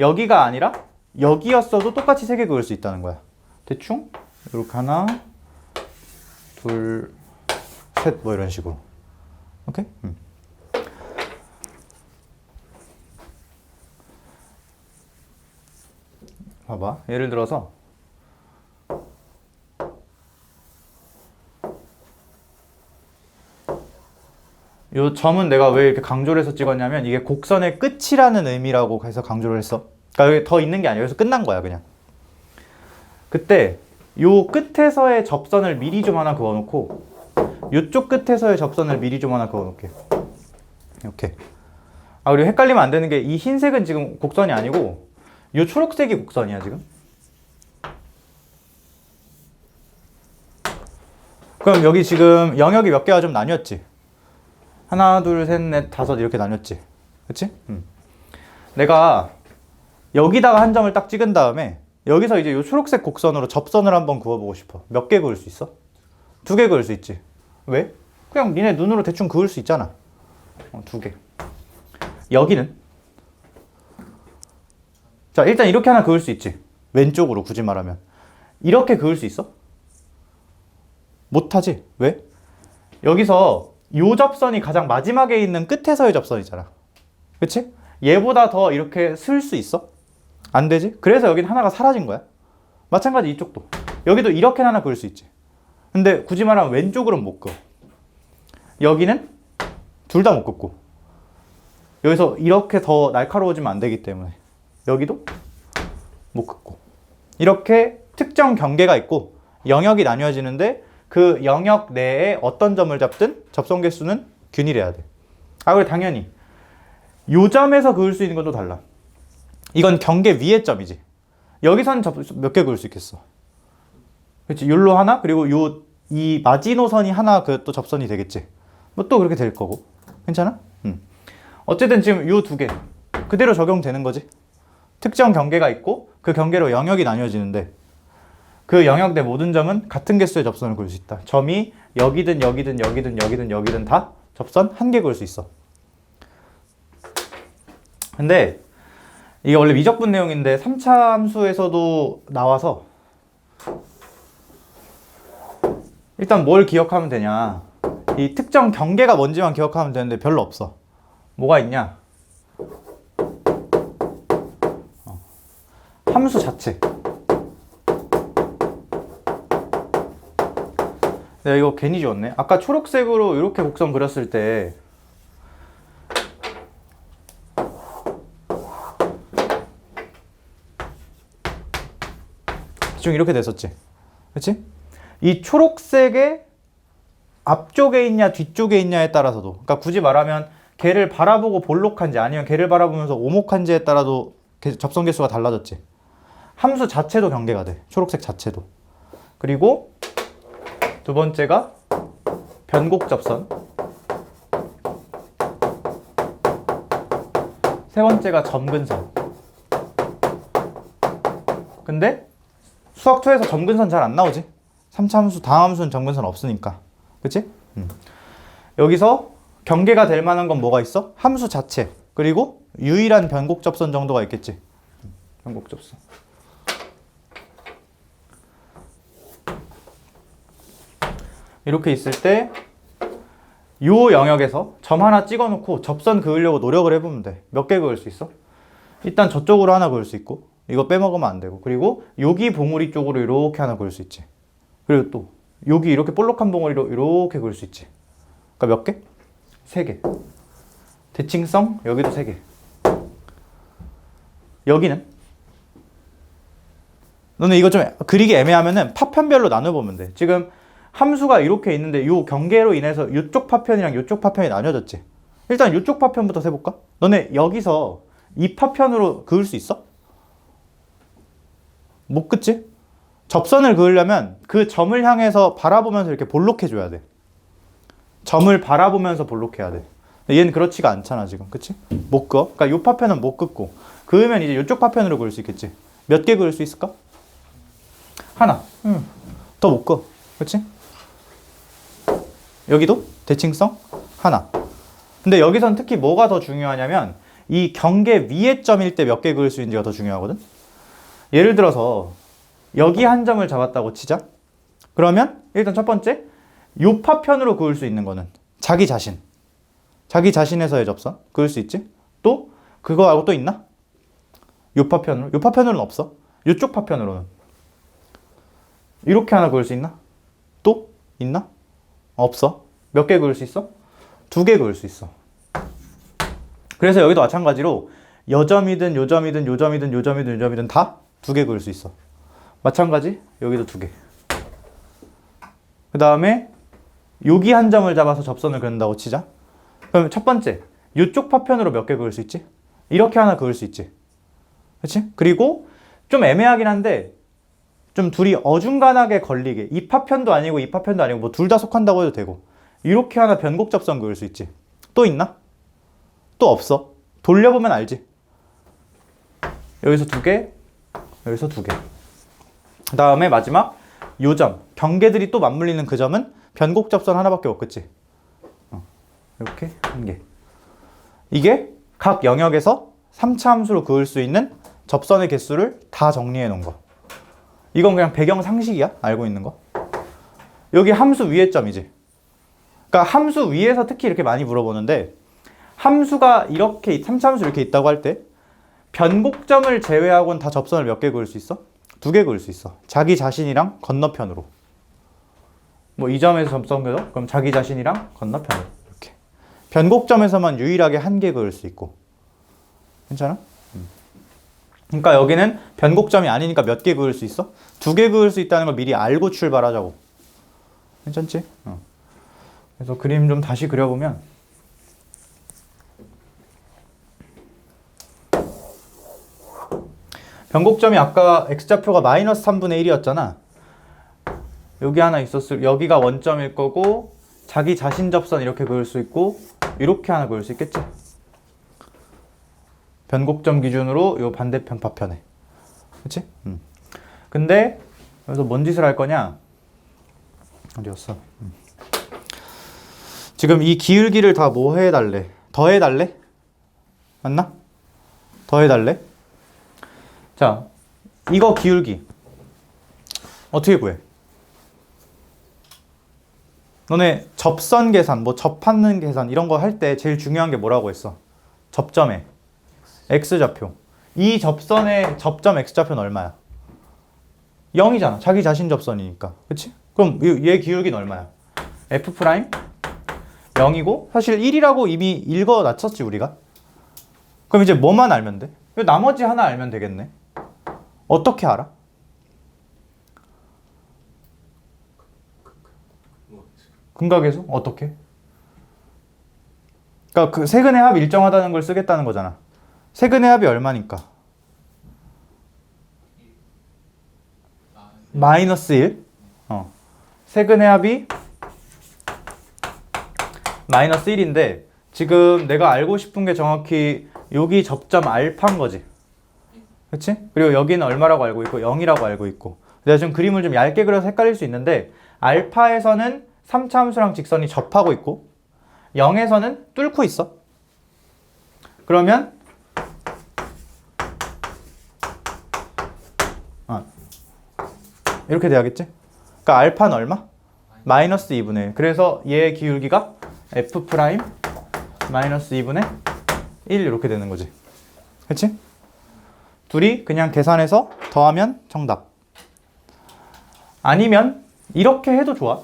여기가 아니라 여기였어도 똑같이 3개 그을 수 있다는 거야. 대충 이렇게 하나, 둘, 셋 뭐 이런 식으로. 오케이? 봐봐. 예를 들어서 요 점은 내가 왜 이렇게 강조를 해서 찍었냐면 이게 곡선의 끝이라는 의미라고 해서 강조를 했어. 그러니까 여기 더 있는 게 아니야. 여기서 끝난 거야 그냥. 그때 요 끝에서의 접선을 미리 좀 하나 그어놓고 요쪽 끝에서의 접선을 미리 좀 하나 그어놓을게. 이렇게. 그리고 헷갈리면 안 되는 게 이 흰색은 지금 곡선이 아니고 요 초록색이 곡선이야 지금. 그럼 여기 지금 영역이 몇 개가 좀 나뉘었지? 하나, 둘, 셋, 넷, 다섯 이렇게 나뉘었지? 그치? 내가 여기다가 한 점을 딱 찍은 다음에 여기서 이제 이 초록색 곡선으로 접선을 한번 그어보고 싶어. 몇 개 그을 수 있어? 2개 그을 수 있지. 왜? 그냥 니네 눈으로 대충 그을 수 있잖아. 2개. 여기는? 자, 일단 이렇게 하나 그을 수 있지. 왼쪽으로 굳이 말하면. 이렇게 그을 수 있어? 못하지. 왜? 여기서 요 접선이 가장 마지막에 있는 끝에서의 접선이잖아. 그치? 얘보다 더 이렇게 쓸 수 있어? 안 되지? 그래서 여긴 하나가 사라진 거야. 마찬가지 이쪽도. 여기도 이렇게 하나 그을 수 있지. 근데 굳이 말하면 왼쪽으로는 못 그어. 여기는 둘 다 못 긋고. 여기서 이렇게 더 날카로워지면 안 되기 때문에 여기도 못 긋고. 이렇게 특정 경계가 있고 영역이 나뉘어지는데 그 영역 내에 어떤 점을 잡든 접선 개수는 균일해야 돼. 그리고 당연히 요 점에서 그을 수 있는 건 또 달라. 이건 경계 위의 점이지. 여기서는 몇 개 그을 수 있겠어. 그렇지. 요로 하나 그리고 이 마지노선이 하나 그 또 접선이 되겠지. 뭐 또 그렇게 될 거고. 괜찮아? 어쨌든 지금 요 2개 그대로 적용되는 거지. 특정 경계가 있고 그 경계로 영역이 나뉘어지는데 그 영역 내 모든 점은 같은 개수의 접선을 그을 수 있다. 점이 여기든 다 접선 1개 그을 수 있어. 근데 이게 원래 미적분 내용인데 3차 함수에서도 나와서 일단 뭘 기억하면 되냐. 이 특정 경계가 뭔지만 기억하면 되는데 별로 없어. 뭐가 있냐? 함수 자체. 내가 이거 괜히 지웠네. 아까 초록색으로 이렇게 곡선 그렸을 때 대충 이렇게 됐었지. 그치? 이 초록색의 앞쪽에 있냐 뒤쪽에 있냐에 따라서도, 그러니까 굳이 말하면 걔를 바라보고 볼록한지 아니면 걔를 바라보면서 오목한지에 따라도 접선 개수가 달라졌지. 함수 자체도 경계가 돼. 초록색 자체도. 그리고 두 번째가 변곡 접선. 세 번째가 점근선. 근데 수학 2에서 점근선 잘 안 나오지. 3차 함수, 다음 함수는 점근선 없으니까. 그치? 여기서 경계가 될 만한 건 뭐가 있어? 함수 자체. 그리고 유일한 변곡 접선 정도가 있겠지. 변곡 접선. 이렇게 있을 때 요 영역에서 점 하나 찍어놓고 접선 그으려고 노력을 해보면 돼. 몇 개 그을 수 있어? 일단 저쪽으로 하나 그을 수 있고, 이거 빼먹으면 안 되고, 그리고 여기 봉우리 쪽으로 이렇게 하나 그을 수 있지. 그리고 또 여기 이렇게 볼록한 봉우리로 이렇게 그을 수 있지. 그러니까 몇 개? 3개. 대칭성 여기도 3개. 여기는 너네 이거 좀 그리기 애매하면은 파편별로 나눠보면 돼. 지금 함수가 이렇게 있는데 요 경계로 인해서 이쪽 파편이랑 이쪽 파편이 나뉘어졌지. 일단 이쪽 파편부터 세볼까? 너네 여기서 이 파편으로 그을 수 있어? 못 긋지? 접선을 그으려면 그 점을 향해서 바라보면서 이렇게 볼록해줘야 돼. 점을 바라보면서 볼록해야 돼. 얘는 그렇지가 않잖아 지금. 그치? 못 그어. 그러니까 요 파편은 못 긋고 그으면 이제 이쪽 파편으로 그을 수 있겠지. 몇 개 그을 수 있을까? 하나. 더 못 그어. 그치? 여기도 대칭성 하나. 근데 여기선 특히 뭐가 더 중요하냐면 이 경계 위의 점일 때 몇 개 그을 수 있는지가 더 중요하거든. 예를 들어서 여기 한 점을 잡았다고 치자. 그러면 일단 첫 번째 요 파편으로 그을 수 있는 거는 자기 자신. 자기 자신에서의 접선 그을 수 있지. 또 그거하고 또 있나? 요 파편으로. 요 파편으로는 없어. 요쪽 파편으로는 이렇게 하나 그을 수 있나? 또 있나? 없어. 몇 개 그을 수 있어? 2개 그을 수 있어. 그래서 여기도 마찬가지로 여점이든 요점이든 요점이든 요점이든 요점이든 다 2개 그을 수 있어. 마찬가지 여기도 2개. 그 다음에 여기 한 점을 잡아서 접선을 그린다고 치자. 그럼 첫 번째 이쪽 파편으로 몇 개 그을 수 있지? 이렇게 하나 그을 수 있지. 그렇지? 그리고 좀 애매하긴 한데 좀 둘이 어중간하게 걸리게, 이 파편도 아니고 이 파편도 아니고 뭐 둘 다 속한다고 해도 되고, 이렇게 하나 변곡 접선 그을 수 있지. 또 있나? 또 없어. 돌려보면 알지. 여기서 2개, 여기서 2개. 그 다음에 마지막 요점, 경계들이 또 맞물리는 그 점은 변곡 접선 하나밖에 없겠지. 이렇게 1개. 이게 각 영역에서 3차 함수로 그을 수 있는 접선의 개수를 다 정리해 놓은 거. 이건 그냥 배경 상식이야. 알고 있는 거. 여기 함수 위의 점이지. 그러니까 함수 위에서 특히 이렇게 많이 물어보는데, 함수가 이렇게 3차 함수 이렇게 있다고 할 때 변곡점을 제외하고는 다 접선을 몇 개 그을 수 있어? 2개 그을 수 있어. 자기 자신이랑 건너편으로. 뭐 이 점에서 접선 그려? 그럼 자기 자신이랑 건너편으로. 이렇게. 변곡점에서만 유일하게 1개 그을 수 있고. 괜찮아? 그러니까 여기는 변곡점이 아니니까 몇 개 그을 수 있어? 2개 그을 수 있다는 걸 미리 알고 출발하자고. 괜찮지? 그래서 그림 좀 다시 그려보면 변곡점이 아까 x좌표가 마이너스 3분의 1이었잖아. 여기 하나 있었을, 여기가 원점일 거고 자기 자신 접선 이렇게 그을 수 있고 이렇게 하나 그을 수 있겠지? 변곡점 기준으로 요 반대편 파편에. 그치? 근데 여기서 뭔 짓을 할 거냐? 어디였어? 지금 이 기울기를 다 뭐 해달래? 더해달래? 맞나? 더해달래? 자, 이거 기울기 어떻게 구해? 너네 접선 계산, 뭐 접하는 계산 이런 거 할 때 제일 중요한 게 뭐라고 했어? 접점에 x좌표. 이 접선의 접점 x좌표는 얼마야? 0이잖아. 자기 자신 접선이니까. 그치? 그럼 얘 기울기는 얼마야? f' 0이고 사실 1이라고 이미 읽어놨었지 우리가. 그럼 이제 뭐만 알면 돼? 나머지 하나 알면 되겠네. 어떻게 알아? 근각에서 어떻게? 그러니까 그 세근의 합이 일정하다는 걸 쓰겠다는 거잖아. 세근의 합이 얼마니까? 마이너스 1. 세근의 합이 마이너스 1인데 지금 내가 알고 싶은 게 정확히 여기 접점 알파인 거지. 그치? 그리고 여기는 얼마라고 알고 있고 0이라고 알고 있고. 내가 지금 그림을 좀 얇게 그려서 헷갈릴 수 있는데 알파에서는 3차 함수랑 직선이 접하고 있고 0에서는 뚫고 있어. 그러면 이렇게 돼야겠지? 그러니까 알파는 얼마? 마이너스 2분의 1. 그래서 얘의 기울기가 F 프라임 마이너스 2분의 1 이렇게 되는 거지. 그치? 둘이 그냥 계산해서 더하면 정답. 아니면 이렇게 해도 좋아.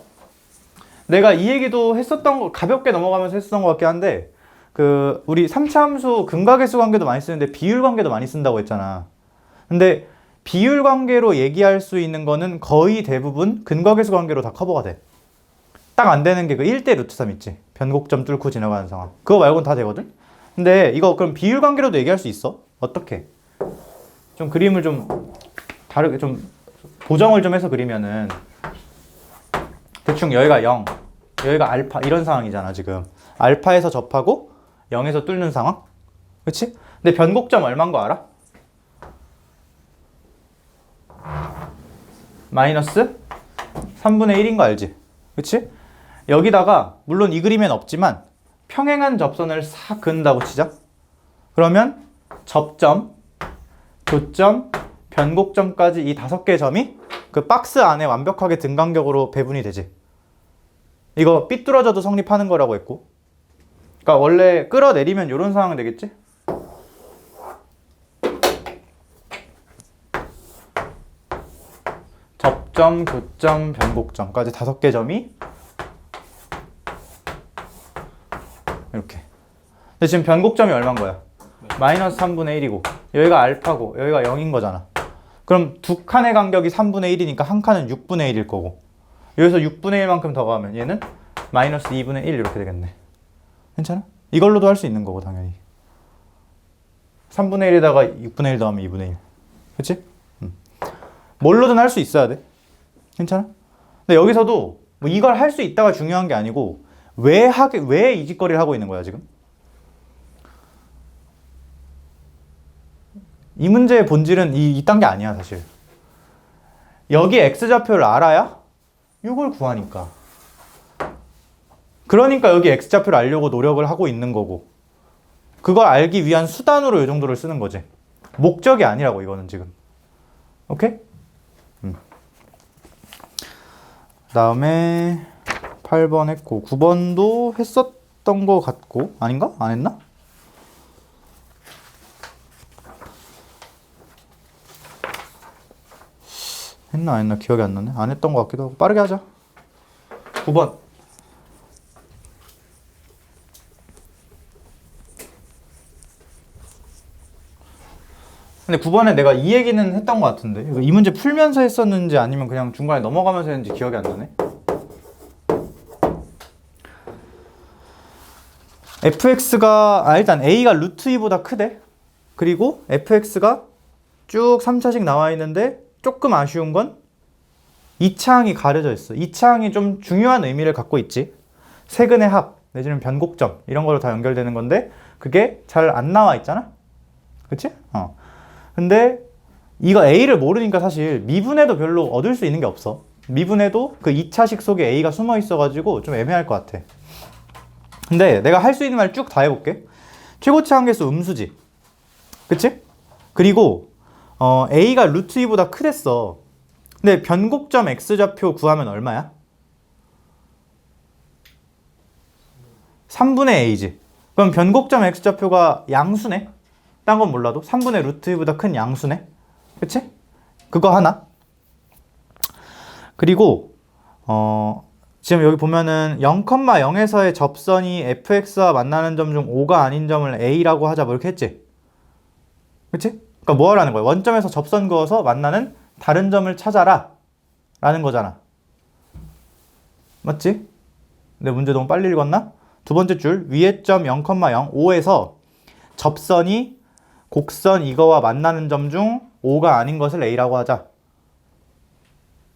내가 이 얘기도 했었던 거 가볍게 넘어가면서 했었던 것 같긴 한데 그 우리 3차 함수 근각계수 관계도 많이 쓰는데 비율 관계도 많이 쓴다고 했잖아. 근데 비율 관계로 얘기할 수 있는 거는 거의 대부분 근각계수 관계로 다 커버가 돼. 딱 안 되는 게 그 1대 루트 3 있지. 변곡점 뚫고 지나가는 상황. 그거 말고는 다 되거든. 근데 이거 그럼 비율 관계로도 얘기할 수 있어? 어떻게? 좀 그림을 좀 다르게 좀 보정을 좀 해서 그리면은 대충 여기가 0, 여기가 알파 이런 상황이잖아 지금. 알파에서 접하고 0에서 뚫는 상황. 그치? 근데 변곡점 얼마인 거 알아? 마이너스 3분의 1인 거 알지? 그치? 여기다가 물론 이 그림엔 없지만 평행한 접선을 싹 그은다고 치자. 그러면 접점, 교점, 변곡점까지 이 5개의 점이 그 박스 안에 완벽하게 등간격으로 배분이 되지. 이거 삐뚤어져도 성립하는 거라고 했고. 그러니까 원래 끌어내리면 이런 상황은 되겠지? 접점, 교점, 변곡점까지 5개 점이 이렇게. 근데 지금 변곡점이 얼마인 거야? 마이너스 3분의 1이고 여기가 알파고 여기가 0인 거잖아. 그럼 두 칸의 간격이 3분의 1이니까 한 칸은 6분의 1일 거고 여기서 6분의 1만큼 더 가면 얘는 마이너스 2분의 1 이렇게 되겠네. 괜찮아? 이걸로도 할 수 있는 거고 당연히 3분의 1에다가 6분의 1 더하면 2분의 1. 그치? 뭘로든 할 수 있어야 돼. 괜찮아? 근데 여기서도 뭐 이걸 할 수 있다가 중요한 게 아니고 왜 이 짓거리를 하고 있는 거야 지금? 이 문제의 본질은 이딴 게 아니야 사실. 여기 x좌표를 알아야 이걸 구하니까. 그러니까 여기 x좌표를 알려고 노력을 하고 있는 거고 그걸 알기 위한 수단으로 이 정도를 쓰는 거지. 목적이 아니라고 이거는 지금. 오케이? 그다음에 8번 했고 9번도 했었던 거 같고 아닌가? 안 했나? 했나 안 했나 기억이 안 나네. 안 했던 것 같기도 하고. 빠르게 하자. 9번. 근데 9번에 내가 이 얘기는 했던 것 같은데 이 문제 풀면서 했었는지 아니면 그냥 중간에 넘어가면서 했는지 기억이 안 나네. fx가 일단 a가 루트 2보다 크대. 그리고 fx가 쭉 3차씩 나와 있는데 조금 아쉬운 건 2차항이 가려져 있어. 2차항이 좀 중요한 의미를 갖고 있지. 세근의 합 내지는 변곡점 이런 걸로 다 연결되는 건데 그게 잘 안 나와 있잖아. 그치? 근데 이거 a를 모르니까 사실 미분해도 별로 얻을 수 있는 게 없어. 미분해도 그 2차식 속에 a가 숨어 있어가지고 좀 애매할 것 같아. 근데 내가 할 수 있는 말 쭉 다 해볼게. 최고치 한계수 음수지. 그치? 그리고 a가 루트 2보다 크댔어. 근데 변곡점 x좌표 구하면 얼마야? 3분의 a지. 그럼 변곡점 x좌표가 양수네? 딴 건 몰라도 3분의 루트 2보다 큰 양수네? 그치? 그거 하나. 그리고 지금 여기 보면은 0,0에서의 접선이 fx와 만나는 점 중 5가 아닌 점을 a라고 하자 뭐 이렇게 했지? 그치? 그러니까 뭐 하라는 거야? 원점에서 접선 그어서 만나는 다른 점을 찾아라 라는 거잖아. 맞지? 내 문제 너무 빨리 읽었나? 두 번째 줄 위에 점 0,0 5에서 접선이 곡선 이거와 만나는 점 중 5가 아닌 것을 A라고 하자.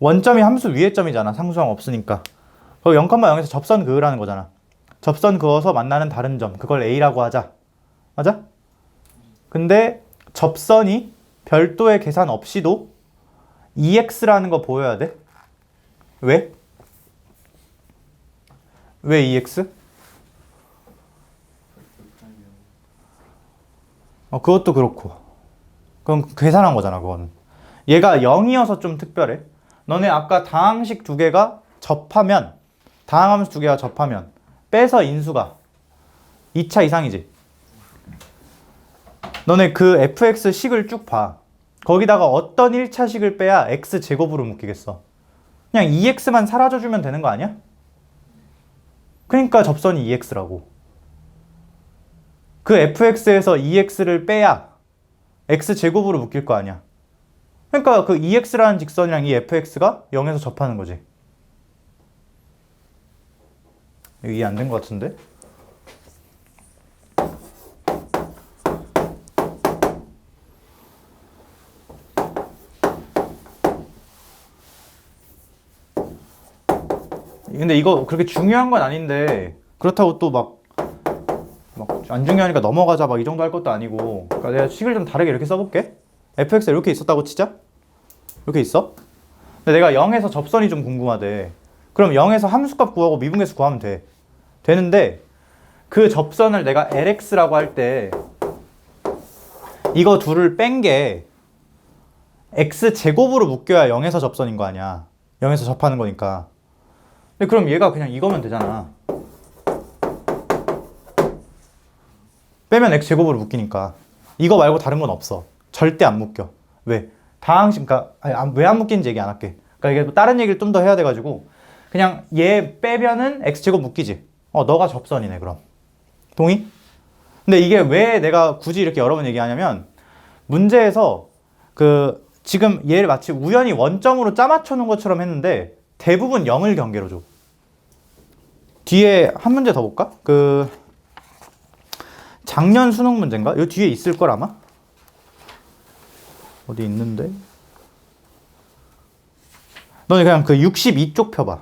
원점이 함수 위에 점이잖아. 상수항 없으니까. 그럼 0,0에서 접선 그으라는 거잖아. 접선 그어서 만나는 다른 점 그걸 A라고 하자. 맞아? 근데 접선이 별도의 계산 없이도 EX라는 거 보여야 돼. 왜? 왜 EX? 그것도 그렇고. 그럼 계산한 거잖아, 그거는. 얘가 0이어서 좀 특별해. 너네 아까 다항식 두 개가 접하면, 다항함수 두 개가 접하면, 빼서 인수가 2차 이상이지. 너네 그 fx 식을 쭉 봐. 거기다가 어떤 1차 식을 빼야 x제곱으로 묶이겠어. 그냥 2x만 사라져주면 되는 거 아니야? 그러니까 접선이 2x라고. 그 fx에서 2x를 빼야 x제곱으로 묶일 거 아니야. 그러니까 그 2x라는 직선이랑 이 fx가 0에서 접하는 거지. 이해 안 된 것 같은데? 근데 이거 그렇게 중요한 건 아닌데 그렇다고 또 막 안 중요하니까 넘어가자 막 이 정도 할 것도 아니고. 그러니까 내가 식을 좀 다르게 이렇게 써볼게. fx가 이렇게 있었다고 치자. 이렇게 있어. 근데 내가 0에서 접선이 좀 궁금하대. 그럼 0에서 함수값 구하고 미분계수 구하면 돼. 되는데 그 접선을 내가 lx라고 할 때 이거 둘을 뺀 게 x제곱으로 묶여야 0에서 접선인 거 아니야. 0에서 접하는 거니까. 근데 그럼 얘가 그냥 이거면 되잖아. 빼면 x제곱으로 묶이니까. 이거 말고 다른 건 없어. 절대 안 묶여. 왜? 다항식, 그러니까 왜 안 묶이는지 얘기 안 할게. 그러니까 이게 다른 얘기를 좀 더 해야 돼가지고 그냥 얘 빼면은 x제곱 묶이지. 너가 접선이네 그럼. 동의? 근데 이게 왜 내가 굳이 이렇게 여러 번 얘기하냐면 문제에서 그 지금 얘를 마치 우연히 원점으로 짜맞춰 놓은 것처럼 했는데 대부분 0을 경계로 줘. 뒤에 한 문제 더 볼까? 그 작년 수능 문제인가? 요 뒤에 있을 걸 아마? 어디 있는데? 너네 그냥 그 62쪽 펴봐.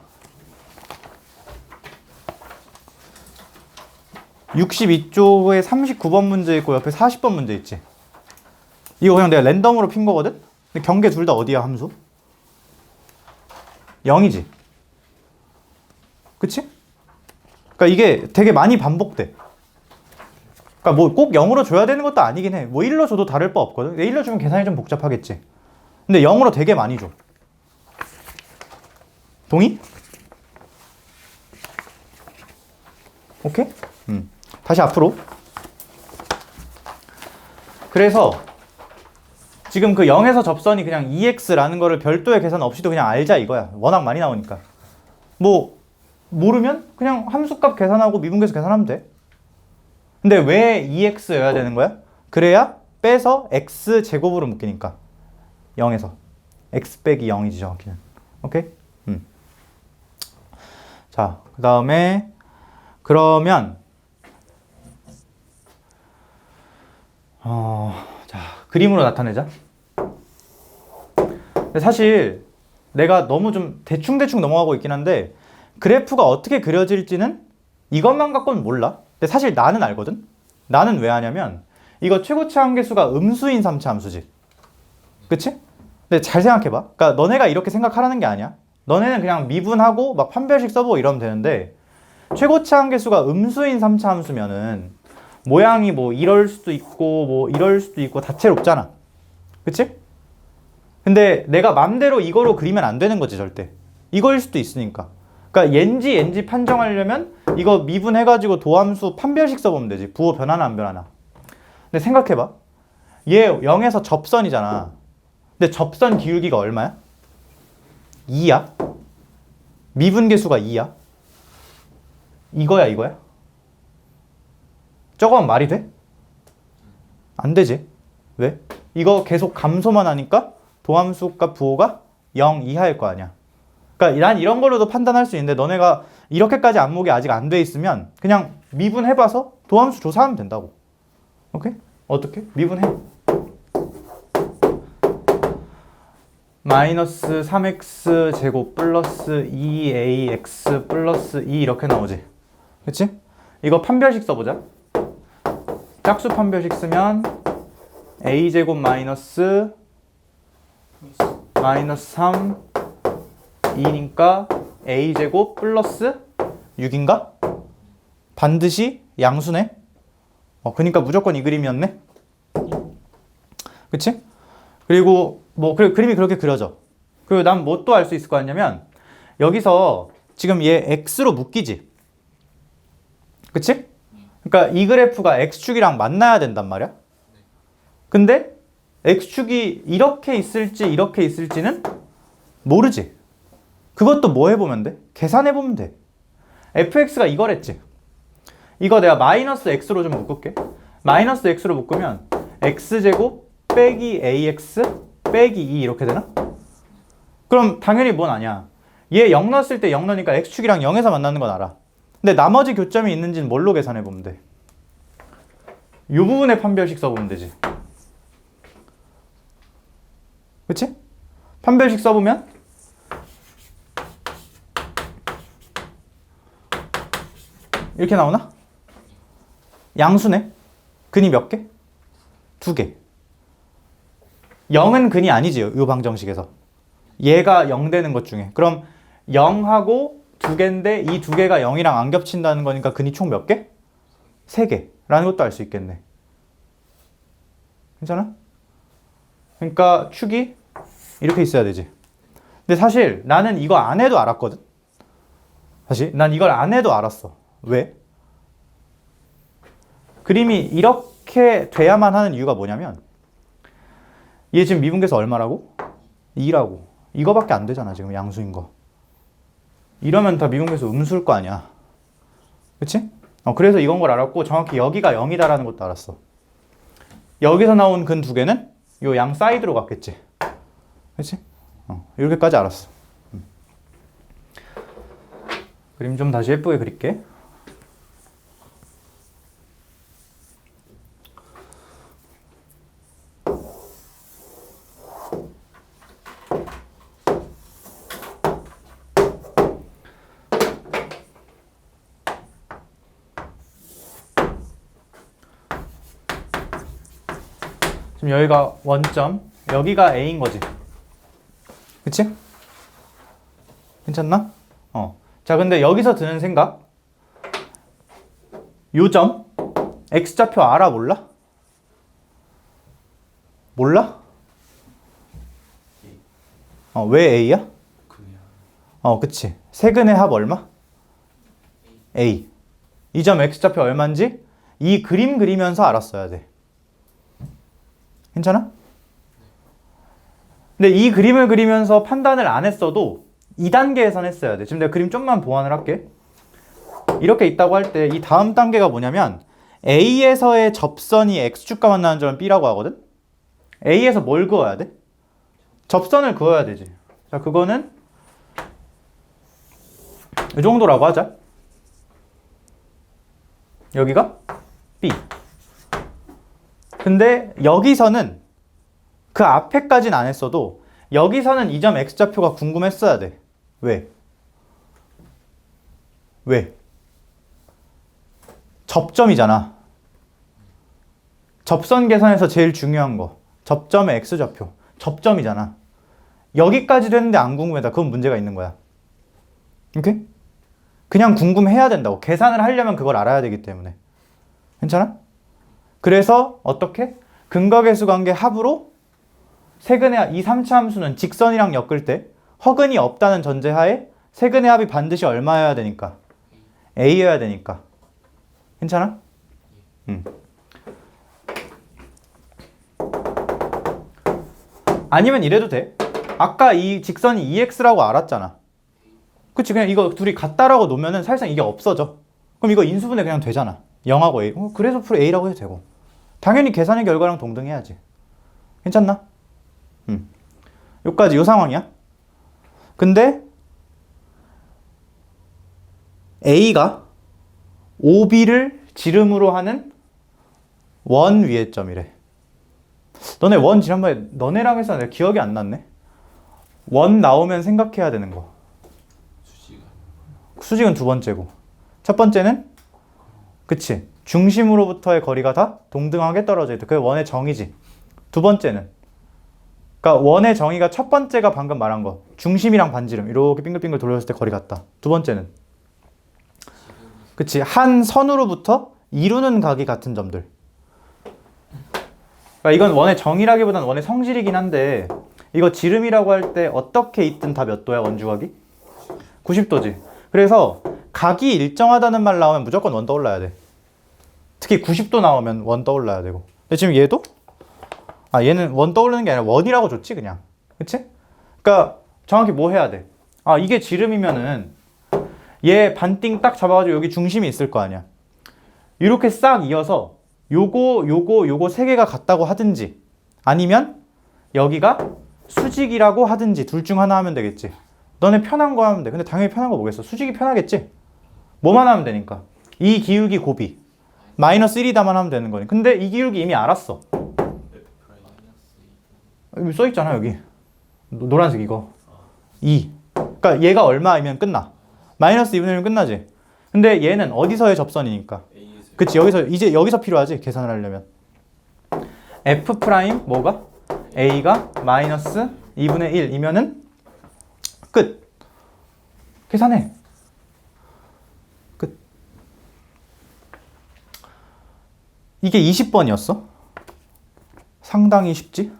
62쪽에 39번 문제 있고 옆에 40번 문제 있지. 이거 그냥 내가 랜덤으로 핀 거거든? 근데 경계 둘 다 어디야 함수? 0이지. 그치? 그러니까 이게 되게 많이 반복돼. 그러니까 뭐 꼭 0으로 줘야 되는 것도 아니긴 해. 뭐 1로 줘도 다를 바 없거든. 1로 주면 계산이 좀 복잡하겠지. 근데 0으로 되게 많이 줘. 동의? 오케이? 다시 앞으로. 그래서 지금 그 0에서 접선이 그냥 2x라는 거를 별도의 계산 없이도 그냥 알자 이거야. 워낙 많이 나오니까. 뭐 모르면 그냥 함수값 계산하고 미분계수 계산하면 돼. 근데 왜 2x여야 되는 거야? 그래야 빼서 x제곱으로 묶이니까. 0에서. x 빼기 0이지 정확히는. 오케이? 자, 그 다음에 그러면 자, 그림으로 나타내자. 근데 사실 내가 너무 좀 대충대충 넘어가고 있긴 한데 그래프가 어떻게 그려질지는 이것만 갖고는 몰라. 근데 사실 나는 알거든? 나는 왜 아냐면 이거 최고치 한계수가 음수인 3차 함수지. 그치? 근데 잘 생각해봐. 그러니까 너네가 이렇게 생각하라는 게 아니야. 너네는 그냥 미분하고 막 판별식 써보고 이러면 되는데 최고치 한계수가 음수인 3차 함수면은 모양이 뭐 이럴 수도 있고 뭐 이럴 수도 있고 다채롭잖아. 그치? 근데 내가 맘대로 이거로 그리면 안 되는 거지 절대. 이거일 수도 있으니까. 그러니까 옌지 판정하려면 이거 미분해가지고 도함수 판별식 써보면 되지. 부호 변하나 안 변하나. 근데 생각해봐. 얘 0에서 접선이잖아. 근데 접선 기울기가 얼마야? 2야? 미분계수가 2야? 이거야? 저거면 말이 돼? 안 되지. 왜? 이거 계속 감소만 하니까 도함수값 부호가 0 이하일 거 아니야. 그러니까 난 이런 걸로도 판단할 수 있는데 너네가 이렇게까지 안목이 아직 안 돼 있으면 그냥 미분해봐서 도함수 조사하면 된다고. 오케이? 어떻게? 미분해. 마이너스 3x 제곱 플러스 2ax 플러스 2 이렇게 나오지. 그치? 이거 판별식 써보자. 짝수 판별식 쓰면 a 제곱 마이너스 3 2니까 a 제곱 플러스 6인가? 반드시 양수네. 그러니까 무조건 이 그림이었네. 그치? 그리고 뭐 그림이 그렇게 그려져. 그리고 난 뭐 또 알 수 있을 거 아니냐면 여기서 지금 얘 x로 묶이지. 그치? 그러니까 이 그래프가 x축이랑 만나야 된단 말이야. 근데 x축이 이렇게 있을지는 모르지. 그것도 뭐 해보면 돼? 계산해보면 돼. fx가 이거랬지. 이거 내가 마이너스 x로 좀 묶을게. 마이너스 x로 묶으면 x제곱 빼기 ax 빼기 2 이렇게 되나? 그럼 당연히 뭔 아니야. 얘 0 넣었을 때 0 넣으니까 x축이랑 0에서 만나는 건 알아. 근데 나머지 교점이 있는지는 뭘로 계산해보면 돼? 이 부분에 판별식 써보면 되지. 그치? 판별식 써보면 이렇게 나오나? 양수네. 근이 몇 개? 2개. 0은 근이 아니지, 이 방정식에서. 얘가 0 되는 것 중에. 그럼 0하고 2개인데 이 2개가 0이랑 안 겹친다는 거니까 근이 총 몇 개? 3개라는 것도 알 수 있겠네. 괜찮아? 그러니까 축이 이렇게 있어야 되지. 근데 사실 나는 이거 안 해도 알았거든. 사실 난 이걸 안 해도 알았어. 왜? 그림이 이렇게 돼야만 하는 이유가 뭐냐면 얘 지금 미분계수 얼마라고? 2라고. 이거밖에 안 되잖아 지금 양수인 거. 이러면 다 미분계수 음수일 거 아니야. 그치? 그래서 이건 걸 알았고 정확히 여기가 0이다라는 것도 알았어. 여기서 나온 근 2개는 요 양 사이드로 갔겠지. 그치? 이렇게까지 알았어. 그림 좀 다시 예쁘게 그릴게. 지금 여기가 원점, 여기가 A인 거지. 그치? 괜찮나? 자, 근데 여기서 드는 생각. 요 점, X좌표 알아, 몰라? 몰라? 왜 A야? 그치. 세근의 합 얼마? A. 이 점 X좌표 얼마인지 이 그림 그리면서 알았어야 돼. 괜찮아? 근데 이 그림을 그리면서 판단을 안 했어도 2단계에선 했어야 돼. 지금 내가 그림 좀만 보완을 할게. 이렇게 있다고 할 때 이 다음 단계가 뭐냐면 A에서의 접선이 X축과 만나는 점을 B라고 하거든? A에서 뭘 그어야 돼? 접선을 그어야 되지. 자, 그거는 이 정도라고 하자. 여기가 B. 근데 여기서는 그 앞에까지는 안 했어도 여기서는 이 점 X좌표가 궁금했어야 돼. 왜? 왜? 접점이잖아. 접선 계산에서 제일 중요한 거. 접점의 X좌표. 접점이잖아. 여기까지 됐는데 안 궁금하다. 그건 문제가 있는 거야. 오케이? 그냥 궁금해야 된다고. 계산을 하려면 그걸 알아야 되기 때문에. 괜찮아? 그래서 어떻게? 근거계수 관계 합으로 세근의 이 3차 함수는 직선이랑 엮을 때 허근이 없다는 전제하에 세근의 합이 반드시 얼마여야 되니까? A여야 되니까. 괜찮아? 아니면 이래도 돼. 아까 이 직선이 2x라고 알았잖아. 그치? 그냥 이거 둘이 같다라고 놓으면은 사실상 이게 없어져. 그럼 이거 인수분해 그냥 되잖아. 0하고 A. 그래서 풀 A라고 해도 되고. 당연히 계산의 결과랑 동등해야지. 괜찮나? 요까지 요 상황이야. 근데 A가 OB를 지름으로 하는 원 위의 점이래. 너네 원 지난번에 너네랑 해서 내가 기억이 안 났네. 원 나오면 생각해야 되는 거. 수직은 두 번째고. 첫 번째는 그치. 중심으로부터의 거리가 다 동등하게 떨어져 있다. 그게 원의 정의지. 두 번째는 그러니까 원의 정의가 첫 번째가 방금 말한 거. 중심이랑 반지름 이렇게 빙글빙글 돌렸을 때 거리 같다. 두 번째는 그치. 한 선으로부터 이루는 각이 같은 점들. 그러니까 이건 원의 정의라기보다는 원의 성질이긴 한데 이거 지름이라고 할 때 어떻게 있든 다 몇 도야 원주각이? 90도지. 그래서 각이 일정하다는 말 나오면 무조건 원 떠올라야 돼. 특히 90도 나오면 원 떠올라야 되고. 근데 지금 얘도? 얘는 원 떠오르는 게 아니라 원이라고 줬지 그냥. 그치? 그러니까 정확히 뭐 해야 돼? 이게 지름이면은 얘 반띵 딱 잡아가지고 여기 중심이 있을 거 아니야. 이렇게 싹 이어서 요거 세 개가 같다고 하든지 아니면 여기가 수직이라고 하든지 둘 중 하나 하면 되겠지. 너네 편한 거 하면 돼. 근데 당연히 편한 거 뭐겠어? 수직이 편하겠지? 뭐만 하면 되니까. 이 기울기 곱이 마이너스 1이다만 하면 되는 거니. 근데 이 기울기 이미 알았어. 여기 써있잖아 여기. 노란색 이거 2. 그러니까 얘가 얼마이면 끝나. 마이너스 2분의 1이면 끝나지. 근데 얘는 어디서의 접선이니까. 그치. 여기서 필요하지 계산을 하려면. F 프라임 뭐가? A가 마이너스 2분의 1이면은 끝. 계산해. 끝. 이게 20번이었어. 상당히 쉽지?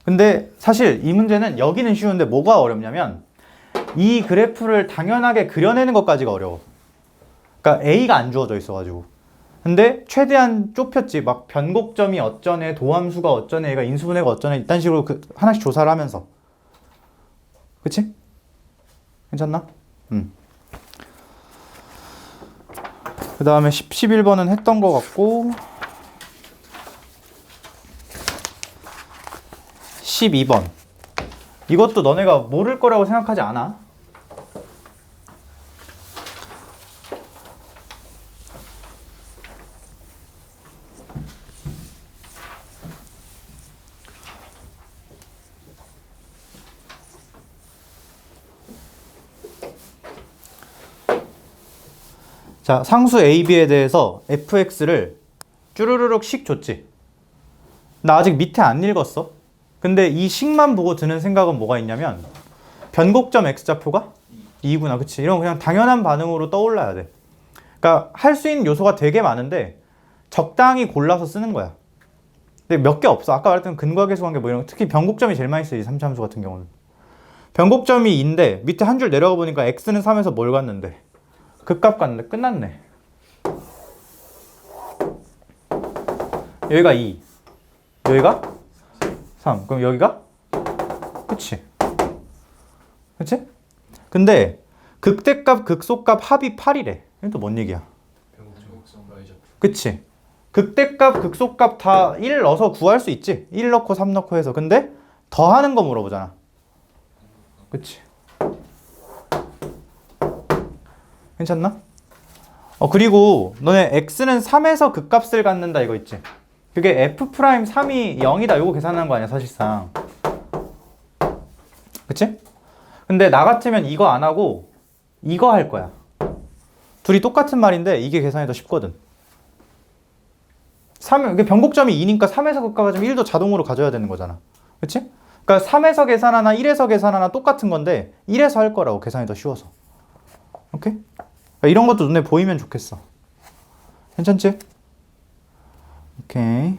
근데 사실 이 문제는 여기는 쉬운데 뭐가 어렵냐면 이 그래프를 당연하게 그려내는 것까지가 어려워. 그러니까 A가 안 주어져 있어가지고. 근데 최대한 좁혔지. 막 변곡점이 어쩌네, 도함수가 어쩌네, 얘가 인수분해가 어쩌네 이딴 식으로 하나씩 조사를 하면서. 그치? 괜찮나? 그 다음에 11번은 했던 것 같고 12번 이것도 너네가 모를 거라고 생각하지 않아? 자, 상수 AB에 대해서 fx를 쭈루루룩 식 줬지. 나 아직 밑에 안 읽었어. 근데 이 식만 보고 드는 생각은 뭐가 있냐면 변곡점 x좌표가 2구나. 그치? 이런 그냥 당연한 반응으로 떠올라야 돼. 그러니까 할 수 있는 요소가 되게 많은데 적당히 골라서 쓰는 거야. 근데 몇 개 없어. 아까 말했던 근과계수 관계 뭐 이런 거. 특히 변곡점이 제일 많이 쓰이지. 3차 함수 같은 경우는. 변곡점이 2인데 밑에 한 줄 내려가 보니까 x는 3에서 뭘 갔는데? 극값 갔는데 끝났네. 여기가 2. 여기가 3. 그럼 여기가? 그치? 그치? 근데 극대값, 극소값 합이 8이래. 이건 또 뭔 얘기야? 그치? 극대값, 극소값 다 1 넣어서 구할 수 있지? 1 넣고 3 넣고 해서. 근데 더하는 거 물어보잖아. 그치? 괜찮나? 그리고 너네 x는 3에서 극값을 갖는다 이거 있지? 그게 f'3이 0이다 이거 계산하는 거 아니야 사실상. 그치? 근데 나 같으면 이거 안 하고 이거 할 거야. 둘이 똑같은 말인데 이게 계산이 더 쉽거든. 이게 변곡점이 2니까 3에서 극값 가지면 1도 자동으로 가져야 되는 거잖아. 그치? 그러니까 3에서 계산하나 1에서 계산하나 똑같은 건데 1에서 할 거라고 계산이 더 쉬워서. 오케이? 그러니까 이런 것도 눈에 보이면 좋겠어. 괜찮지? 오케이.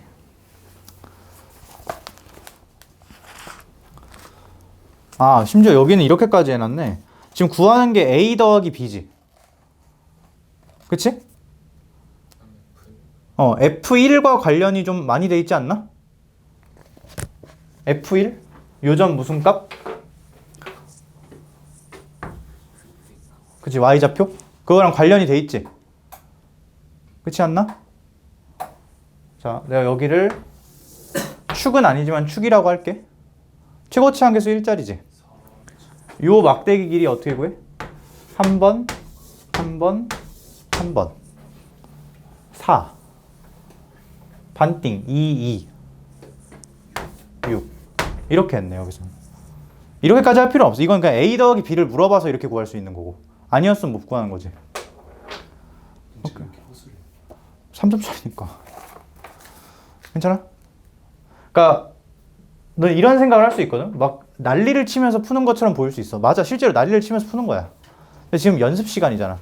심지어 여기는 이렇게까지 해놨네. 지금 구하는 게 A 더하기 B지. 그치? F1과 관련이 좀 많이 돼 있지 않나? F1? 요점 무슨 값? 그치, Y좌표? 그거랑 관련이 돼 있지? 그렇지 않나? 자, 내가 여기를 축은 아니지만 축이라고 할게. 최고치 한계수 1짜리지. 요 막대기 길이 어떻게 구해? 3번 3번, 3번. 4. 반띵 2, 2. 6. 이렇게 했네, 여기서. 이렇게까지 할 필요 없어. 이건 그냥 A 더하기 B를 물어봐서 이렇게 구할 수 있는 거고. 아니었으면 못 구하는 거지. 제가 이렇게 허술해. 3점 차이니까. 괜찮아? 그러니까 너 이런 생각을 할 수 있거든. 막 난리를 치면서 푸는 것처럼 보일 수 있어. 맞아, 실제로 난리를 치면서 푸는 거야. 근데 지금 연습 시간이잖아.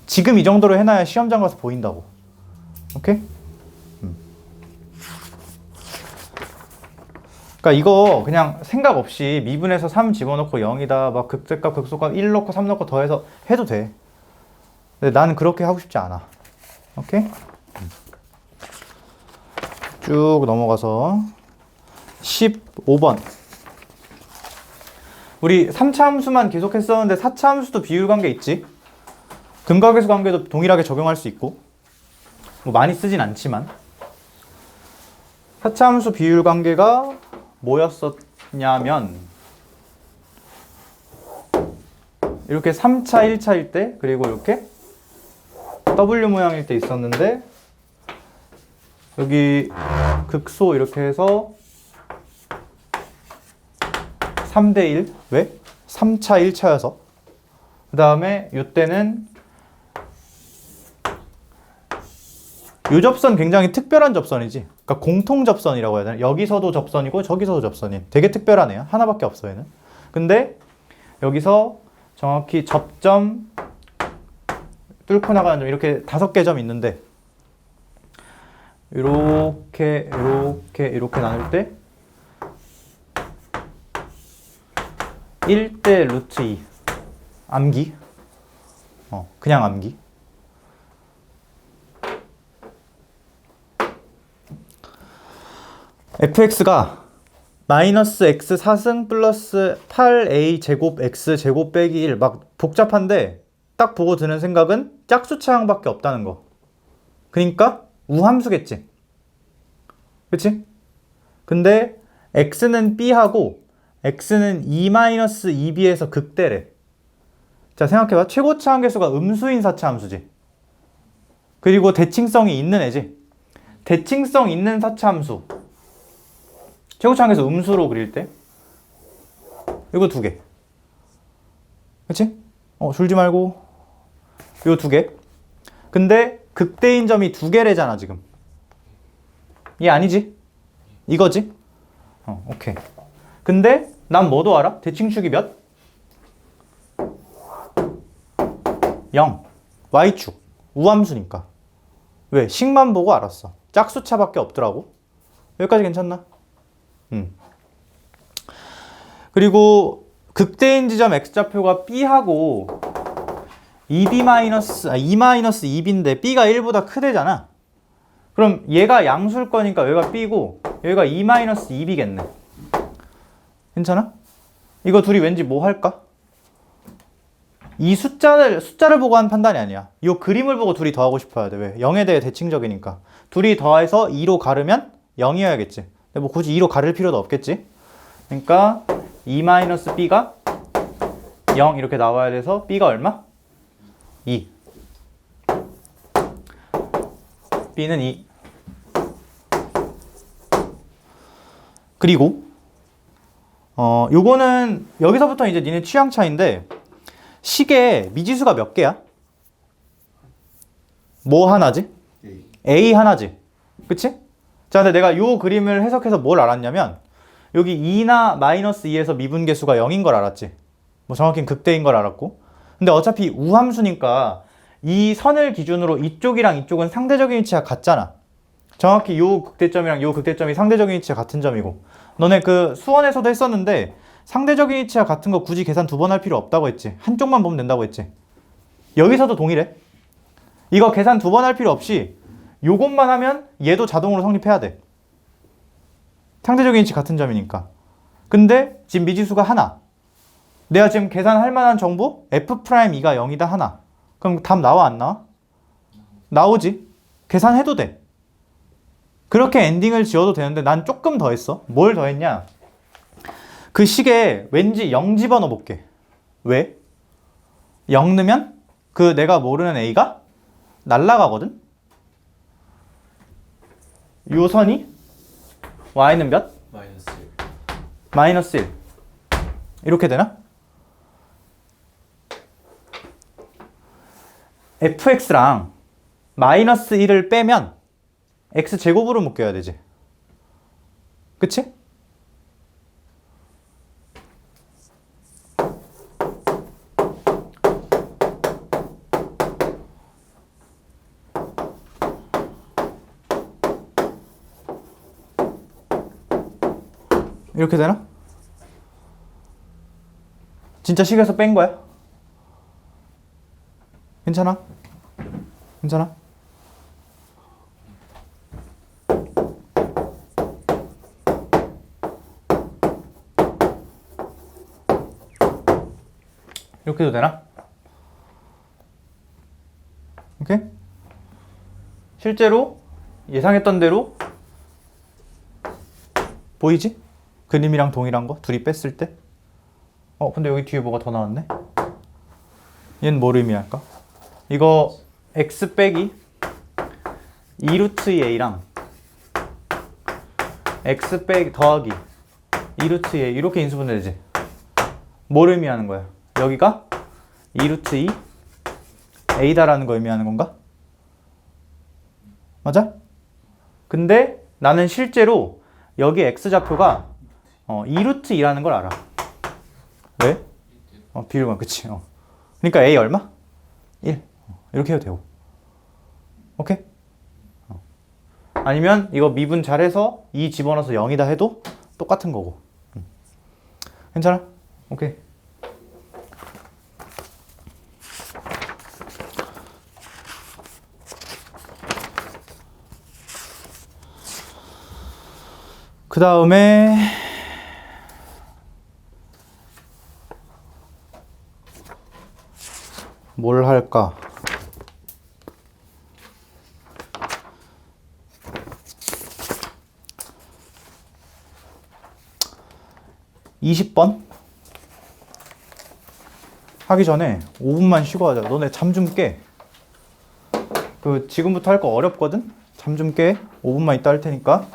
지금 이 정도로 해놔야 시험장 가서 보인다고. 오케이? 그러니까 이거 그냥 생각 없이 미분에서 3 집어넣고 0이다, 막 극대값, 극소값 1 넣고 3 넣고 더해서 해도 돼. 근데 나는 그렇게 하고 싶지 않아. 오케이? 쭉 넘어가서 15번. 우리 3차 함수만 계속 했었는데 4차 함수도 비율 관계 있지? 근각계수 관계도 동일하게 적용할 수 있고, 뭐 많이 쓰진 않지만. 4차 함수 비율 관계가 뭐였었냐면 이렇게 3차 1차일 때, 그리고 이렇게 W 모양일 때 있었는데, 여기 극소 이렇게 해서 3대 1. 왜? 3차 1차여서. 그 다음에 이때는 이 접선 굉장히 특별한 접선이지. 그러니까 공통 접선이라고 해야 되나? 여기서도 접선이고 저기서도 접선이. 되게 특별하네요. 하나밖에 없어 얘는. 근데 여기서 정확히 접점, 뚫고 나가는 점, 이렇게 5개 점 있는데, 이렇게 나눌 때 1대 루트 2. 암기. 그냥 암기. fx가 마이너스 x 4승 플러스 8a 제곱 x 제곱 빼기 1. 막 복잡한데 딱 보고 드는 생각은 짝수차항밖에 없다는 거. 그러니까 우함수겠지. 그치? 근데 x는 b하고 x는 2-2b에서 극대래. 자, 생각해봐. 최고차항계수가 음수인 4차 함수지. 그리고 대칭성이 있는 애지. 대칭성 있는 4차 함수. 최고차항계수 음수로 그릴 때 이거 2개. 그치? 줄지 말고 이거 2개. 근데 극대인 점이 2개래잖아 지금. 얘 아니지? 이거지? 오케이. 근데 난 뭐도 알아? 대칭축이 몇? 0. y축. 우함수니까. 왜? 식만 보고 알았어. 짝수차밖에 없더라고. 여기까지 괜찮나? 그리고 극대인 지점 x좌표가 b하고 2-2b인데 b가 1보다 크대잖아. 그럼 얘가 양수일 거니까 여기가 b고 여기가 2-2b겠네. 괜찮아? 이거 둘이 왠지 뭐 할까? 이 숫자를 보고 한 판단이 아니야. 이 그림을 보고 둘이 더하고 싶어야 돼. 왜? 0에 대해 대칭적이니까. 둘이 더해서 2로 가르면 0이어야겠지. 근데 뭐 굳이 2로 가를 필요도 없겠지. 그러니까 2-b가 0 이렇게 나와야 돼서 b가 얼마? 2. b는 2. 그리고 요거는 여기서부터 이제 니네 취향 차인데, 식에 미지수가 몇 개야? 뭐 하나지? A 하나지. 그치? 자, 근데 내가 요 그림을 해석해서 뭘 알았냐면, 여기 2나 마이너스 2에서 미분계수가 0인 걸 알았지. 뭐 정확히는 극대인 걸 알았고. 근데 어차피 우함수니까 이 선을 기준으로 이쪽이랑 이쪽은 상대적인 위치가 같잖아. 정확히 요 극대점이랑 요 극대점이 상대적인 위치가 같은 점이고. 너네 그 수원에서도 했었는데 상대적인 위치가 같은 거 굳이 계산 2번 할 필요 없다고 했지. 한쪽만 보면 된다고 했지. 여기서도 동일해. 이거 계산 2번 할 필요 없이 요것만 하면 얘도 자동으로 성립해야 돼. 상대적인 위치 같은 점이니까. 근데 지금 미지수가 하나. 내가 지금 계산할 만한 정보? F'E가 0이다 하나. 그럼 답 나와 안 나와? 나오지. 계산해도 돼. 그렇게 엔딩을 지어도 되는데 난 조금 더 했어. 뭘 더 했냐? 그 식에 왠지 0 집어넣어 볼게. 왜? 0 넣으면 그 내가 모르는 A가 날라가거든? 요 선이 Y는 몇? 마이너스 1. 마이너스 1. 이렇게 되나? fx랑 마이너스 1을 빼면 x제곱으로 묶여야 되지. 그치? 이렇게 되나? 진짜 식에서 뺀 거야? 괜찮아? 괜찮아? 이렇게 해도 되나? 오케이? 실제로 예상했던 대로 보이지? 그림이랑 동일한 거 둘이 뺐을 때. 근데 여기 뒤에 뭐가 더 나왔네? 얘는 뭘 의미할까? 이거 x 빼기 2루트 a랑 x 빼기 더하기 2루트 a 이렇게 인수분해 되지? 뭘 의미하는 거야? 여기가 2루트 2 a다라는 거 의미하는 건가? 맞아? 근데 나는 실제로 여기 x좌표가 2루트 2라는 걸 알아. 왜? 비율관, 그치? 그러니까 a 얼마? 1. 이렇게 해도 되고. 오케이? 아니면 이거 미분 잘해서 2 집어넣어서 0이다 해도 똑같은 거고. 괜찮아? 오케이. 그 다음에 뭘 할까? (20번) 하기 전에 5분만 쉬고 하자. 너네 잠 좀 깨. 지금부터 할 거 어렵거든? 잠 좀 깨. 5분만 있다 할 테니까.